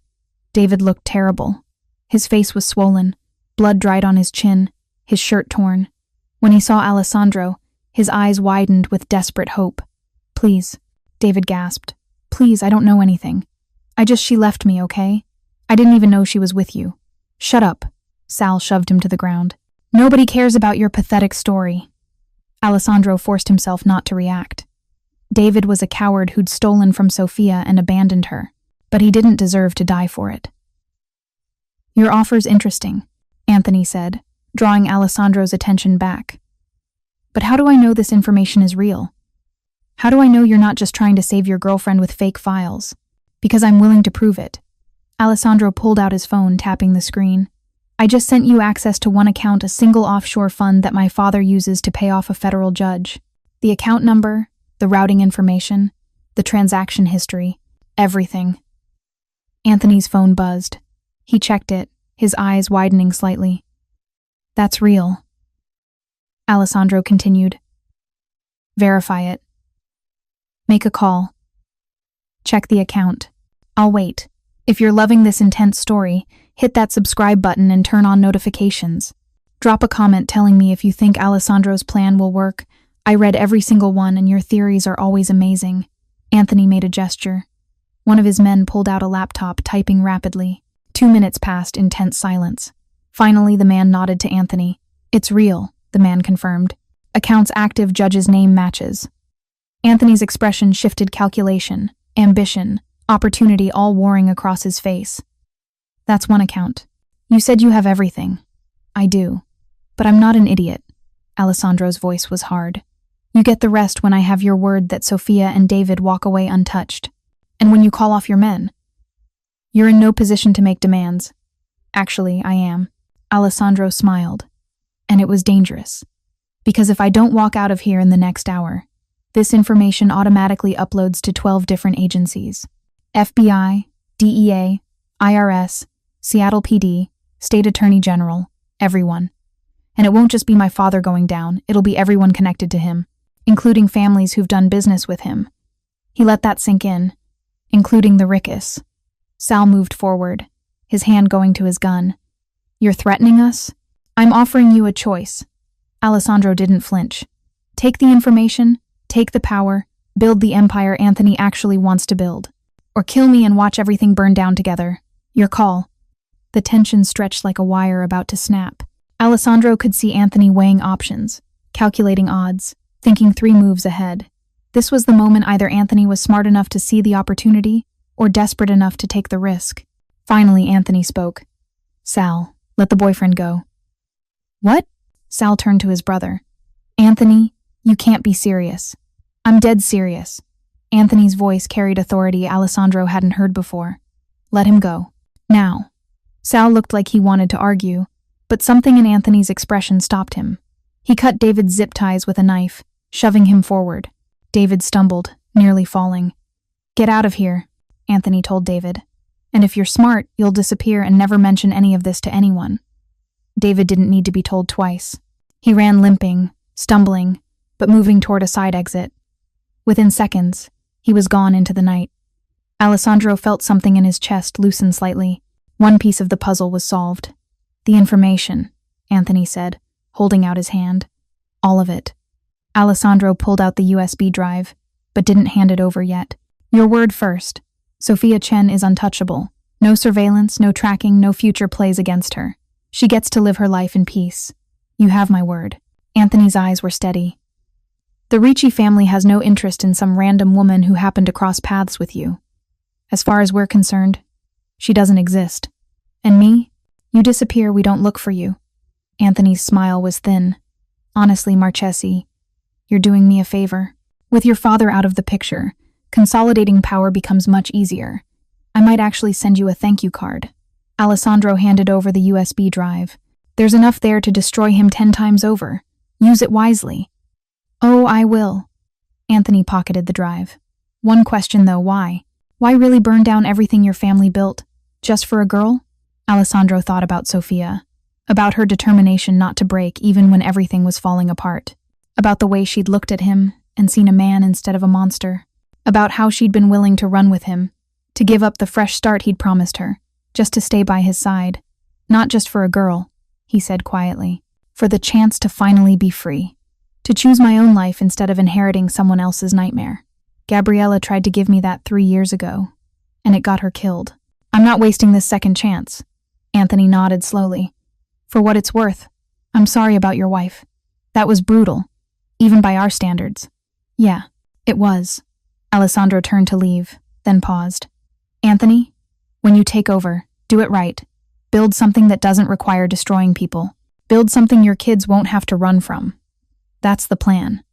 David looked terrible. His face was swollen, blood dried on his chin, his shirt torn. When he saw Alessandro, his eyes widened with desperate hope. Please, David gasped. Please, I don't know anything. She left me, okay? I didn't even know she was with you. Shut up. Sal shoved him to the ground. Nobody cares about your pathetic story. Alessandro forced himself not to react. David was a coward who'd stolen from Sophia and abandoned her, but he didn't deserve to die for it. Your offer's interesting, Anthony said, drawing Alessandro's attention back. But how do I know this information is real? How do I know you're not just trying to save your girlfriend with fake files? Because I'm willing to prove it. Alessandro pulled out his phone, tapping the screen. I just sent you access to one account, a single offshore fund that my father uses to pay off a federal judge. The account number, the routing information, the transaction history, everything. Anthony's phone buzzed. He checked it, his eyes widening slightly. That's real. Alessandro continued. Verify it. Make a call. Check the account. I'll wait. If you're loving this intense story, hit that subscribe button and turn on notifications. Drop a comment telling me if you think Alessandro's plan will work. I read every single one and your theories are always amazing. Anthony made a gesture. One of his men pulled out a laptop, typing rapidly. 2 minutes passed in tense silence. Finally, the man nodded to Anthony. It's real, the man confirmed. Accounts active, judge's name matches. Anthony's expression shifted, calculation, ambition, opportunity all warring across his face. That's one account. You said you have everything. I do. But I'm not an idiot. Alessandro's voice was hard. You get the rest when I have your word that Sophia and David walk away untouched. And when you call off your men. You're in no position to make demands. Actually, I am. Alessandro smiled. And it was dangerous. Because if I don't walk out of here in the next hour, this information automatically uploads to 12 different agencies. FBI, DEA, IRS, Seattle PD, State Attorney General, everyone. And it won't just be my father going down, it'll be everyone connected to him, including families who've done business with him. He let that sink in, including the Riccis. Sal moved forward, his hand going to his gun. You're threatening us? I'm offering you a choice. Alessandro didn't flinch. Take the information, take the power, build the empire Anthony actually wants to build. Or kill me and watch everything burn down together. Your call. The tension stretched like a wire about to snap. Alessandro could see Anthony weighing options, calculating odds, thinking 3 moves ahead. This was the moment either Anthony was smart enough to see the opportunity or desperate enough to take the risk. Finally, Anthony spoke. Sal, let the boyfriend go. What? Sal turned to his brother. Anthony, you can't be serious. I'm dead serious. Anthony's voice carried authority Alessandro hadn't heard before. Let him go. Now. Sal looked like he wanted to argue, but something in Anthony's expression stopped him. He cut David's zip ties with a knife, shoving him forward. David stumbled, nearly falling. Get out of here, Anthony told David. And if you're smart, you'll disappear and never mention any of this to anyone. David didn't need to be told twice. He ran limping, stumbling, but moving toward a side exit. Within seconds, he was gone into the night. Alessandro felt something in his chest loosen slightly. One piece of the puzzle was solved. The information, Anthony said, holding out his hand. All of it. Alessandro pulled out the USB drive, but didn't hand it over yet. Your word first. Sophia Chen is untouchable. No surveillance, no tracking, no future plays against her. She gets to live her life in peace. You have my word. Anthony's eyes were steady. The Ricci family has no interest in some random woman who happened to cross paths with you. As far as we're concerned, she doesn't exist. And me? You disappear, we don't look for you. Anthony's smile was thin. Honestly, Marchesi, you're doing me a favor. With your father out of the picture, consolidating power becomes much easier. I might actually send you a thank you card. Alessandro handed over the USB drive. There's enough there to destroy him 10 times over. Use it wisely. Oh, I will. Anthony pocketed the drive. One question though, why? Why really burn down everything your family built? Just for a girl? Alessandro thought about Sophia. About her determination not to break even when everything was falling apart. About the way she'd looked at him and seen a man instead of a monster. About how she'd been willing to run with him, to give up the fresh start he'd promised her, just to stay by his side. Not just for a girl, he said quietly, for the chance to finally be free. To choose my own life instead of inheriting someone else's nightmare. Gabriella tried to give me that 3 years ago, and it got her killed. I'm not wasting this second chance. Anthony nodded slowly. For what it's worth, I'm sorry about your wife. That was brutal, even by our standards. Yeah, it was. Alessandro turned to leave, then paused. Anthony, when you take over, do it right. Build something that doesn't require destroying people. Build something your kids won't have to run from. That's the plan.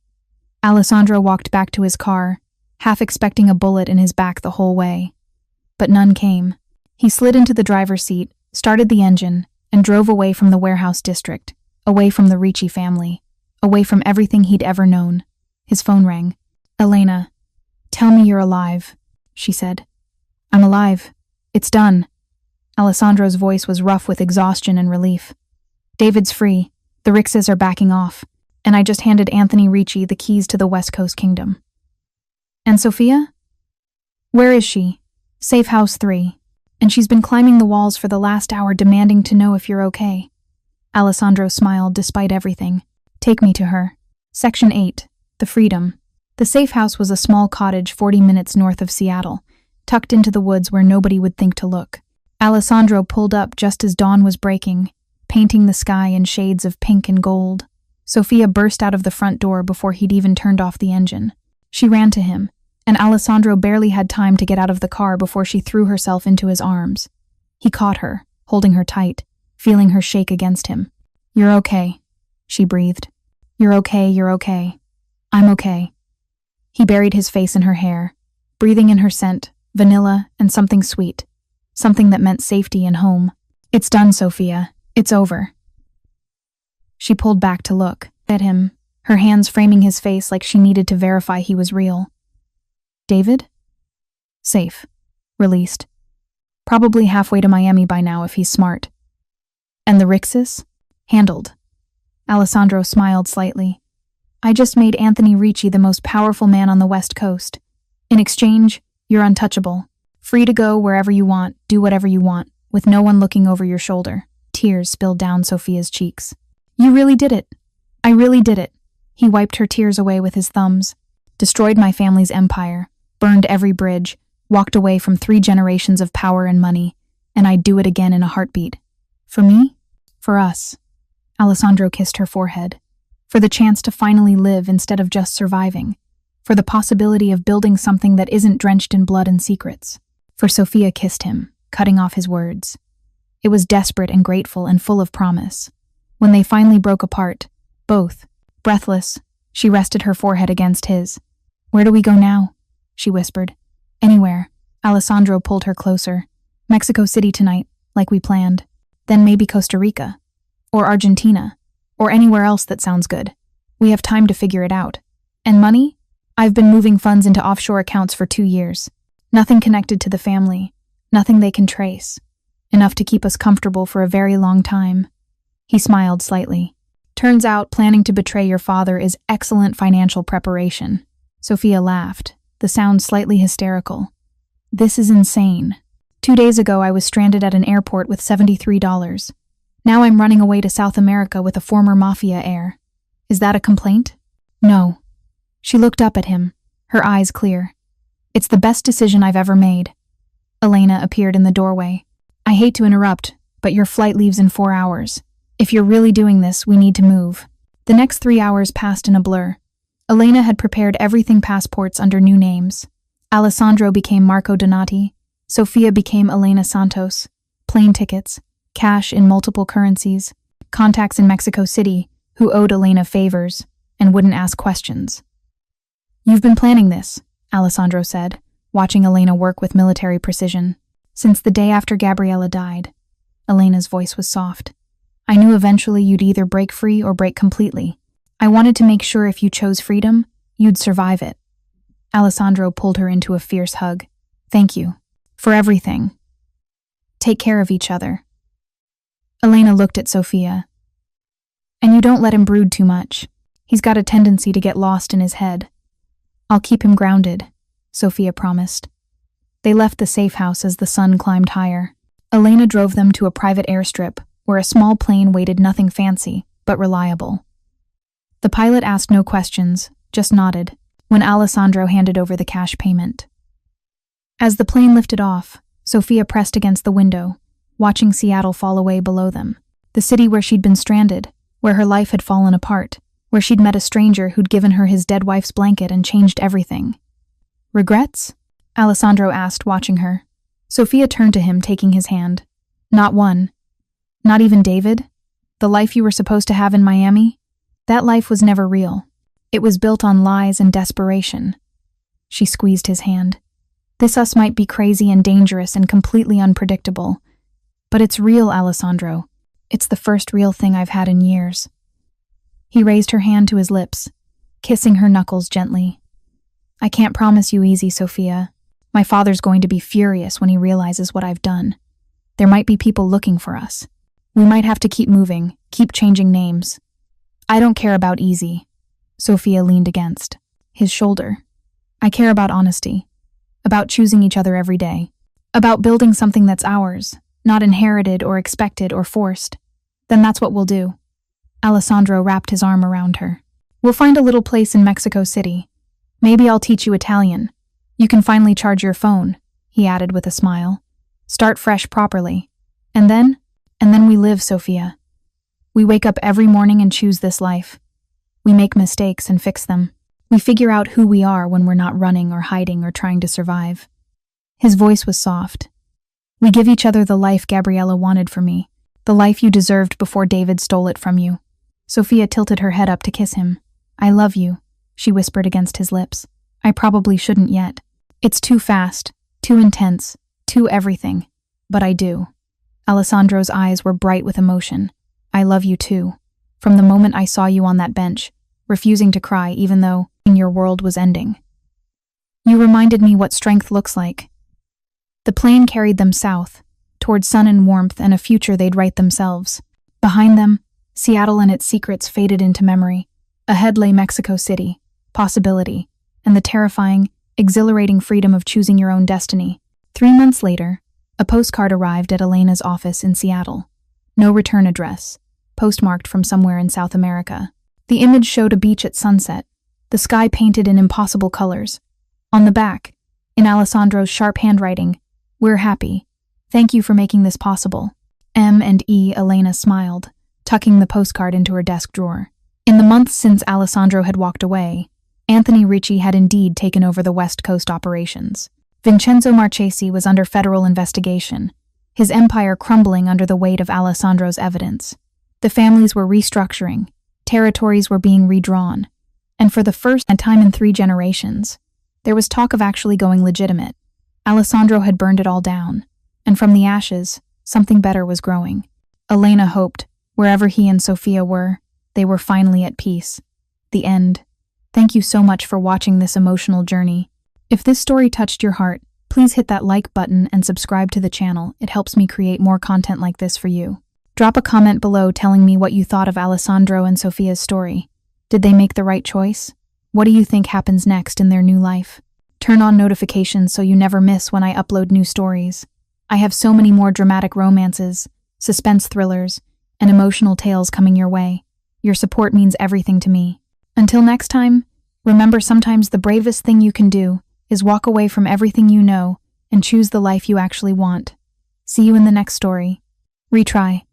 Alessandro walked back to his car, half expecting a bullet in his back the whole way. But none came. He slid into the driver's seat, started the engine, and drove away from the warehouse district, away from the Ricci family, away from everything he'd ever known. His phone rang. Elena, tell me you're alive, she said. I'm alive. It's done. Alessandro's voice was rough with exhaustion and relief. David's free. The Rixies are backing off, and I just handed Anthony Ricci the keys to the West Coast Kingdom. And Sophia? Where is she? Safe House 3. And she's been climbing the walls for the last hour demanding to know if you're okay. Alessandro smiled despite everything. Take me to her. Section 8. The Freedom. The safe house was a small cottage 40 minutes north of Seattle, tucked into the woods where nobody would think to look. Alessandro pulled up just as dawn was breaking, painting the sky in shades of pink and gold. Sophia burst out of the front door before he'd even turned off the engine. She ran to him, and Alessandro barely had time to get out of the car before she threw herself into his arms. He caught her, holding her tight, feeling her shake against him. You're okay, she breathed. You're okay, you're okay. I'm okay. He buried his face in her hair, breathing in her scent, vanilla and something sweet, something that meant safety and home. It's done, Sophia. It's over. She pulled back to look at him, her hands framing his face like she needed to verify he was real. David? Safe. Released. Probably halfway to Miami by now if he's smart. And the Rixies? Handled. Alessandro smiled slightly. I just made Anthony Ricci the most powerful man on the West Coast. In exchange, you're untouchable. Free to go wherever you want, do whatever you want, with no one looking over your shoulder. Tears spilled down Sophia's cheeks. You really did it. I really did it. He wiped her tears away with his thumbs. Destroyed my family's empire, burned every bridge, walked away from 3 generations of power and money, and I'd do it again in a heartbeat. For me? For us. Alessandro kissed her forehead. For the chance to finally live instead of just surviving. For the possibility of building something that isn't drenched in blood and secrets. For Sophia kissed him, cutting off his words. It was desperate and grateful and full of promise. When they finally broke apart, both, breathless, she rested her forehead against his. Where do we go now? She whispered. Anywhere. Alessandro pulled her closer. Mexico City tonight, like we planned. Then maybe Costa Rica. Or Argentina. Or anywhere else that sounds good. We have time to figure it out. And money? I've been moving funds into offshore accounts for 2 years. Nothing connected to the family. Nothing they can trace. Enough to keep us comfortable for a very long time. He smiled slightly. Turns out planning to betray your father is excellent financial preparation. Sophia laughed, the sound slightly hysterical. This is insane. 2 days ago I was stranded at an airport with $73. Now I'm running away to South America with a former Mafia heir. Is that a complaint? No. She looked up at him, her eyes clear. It's the best decision I've ever made. Elena appeared in the doorway. I hate to interrupt, but your flight leaves in 4 hours. If you're really doing this, we need to move. The next 3 hours passed in a blur. Elena had prepared everything passports under new names. Alessandro became Marco Donati. Sophia became Elena Santos. Plane tickets, cash in multiple currencies, contacts in Mexico City who owed Elena favors and wouldn't ask questions. You've been planning this, Alessandro said, watching Elena work with military precision. Since the day after Gabriella died. Elena's voice was soft. I knew eventually you'd either break free or break completely. I wanted to make sure if you chose freedom, you'd survive it. Alessandro pulled her into a fierce hug. Thank you. For everything. Take care of each other. Elena looked at Sophia. And you don't let him brood too much. He's got a tendency to get lost in his head. I'll keep him grounded, Sophia promised. They left the safe house as the sun climbed higher. Elena drove them to a private airstrip where a small plane waited, nothing fancy, but reliable. The pilot asked no questions, just nodded. when Alessandro handed over the cash payment. As the plane lifted off, Sophia pressed against the window, watching Seattle fall away below them. The city where she'd been stranded, where her life had fallen apart, where she'd met a stranger who'd given her his dead wife's blanket and changed everything. Regrets? Alessandro asked, watching her. Sophia turned to him, taking his hand. Not one. Not even David? The life you were supposed to have in Miami? That life was never real. It was built on lies and desperation. She squeezed his hand. This us might be crazy and dangerous and completely unpredictable. But it's real, Alessandro. It's the first real thing I've had in years. He raised her hand to his lips, kissing her knuckles gently. I can't promise you easy, Sophia. My father's going to be furious when he realizes what I've done. There might be people looking for us. We might have to keep moving, keep changing names. I don't care about easy. Sophia leaned against his shoulder. I care about honesty, about choosing each other every day, about building something that's ours, not inherited or expected or forced. Then that's what we'll do. Alessandro wrapped his arm around her. We'll find a little place in Mexico City. Maybe I'll teach you Italian. You can finally charge your phone, he added with a smile. Start fresh properly. And then we live, Sophia. We wake up every morning and choose this life. We make mistakes and fix them. We figure out who we are when we're not running or hiding or trying to survive. His voice was soft. We give each other the life Gabriella wanted for me, the life you deserved before David stole it from you. Sophia tilted her head up to kiss him. I love you, she whispered against his lips. I probably shouldn't yet. It's too fast, too intense, too everything. But I do. Alessandro's eyes were bright with emotion. I love you too. From the moment I saw you on that bench, refusing to cry even though your world was ending. You reminded me what strength looks like. The plane carried them south, toward sun and warmth and a future they'd write themselves. Behind them, Seattle and its secrets faded into memory. Ahead lay Mexico City, possibility, and the terrifying, exhilarating freedom of choosing your own destiny. 3 months later, a postcard arrived at Elena's office in Seattle. No return address, postmarked from somewhere in South America. The image showed a beach at sunset, the sky painted in impossible colors. On the back, in Alessandro's sharp handwriting, "We're happy. Thank you for making this possible." M&E Elena smiled, tucking the postcard into her desk drawer. In the months since Alessandro had walked away, Anthony Ricci had indeed taken over the West Coast operations. Vincenzo Marchesi was under federal investigation, his empire crumbling under the weight of Alessandro's evidence. The families were restructuring, territories were being redrawn, and for the first time in 3 generations, there was talk of actually going legitimate. Alessandro had burned it all down, and from the ashes, something better was growing. Elena hoped, wherever he and Sophia were, they were finally at peace. The end. Thank you so much for watching this emotional journey. If this story touched your heart, please hit that like button and subscribe to the channel. It helps me create more content like this for you. Drop a comment below telling me what you thought of Alessandro and Sophia's story. Did they make the right choice? What do you think happens next in their new life? Turn on notifications so you never miss when I upload new stories. I have so many more dramatic romances, suspense thrillers, and emotional tales coming your way. Your support means everything to me. Until next time, remember sometimes the bravest thing you can do is walk away from everything you know and choose the life you actually want. See you in the next story. Retry.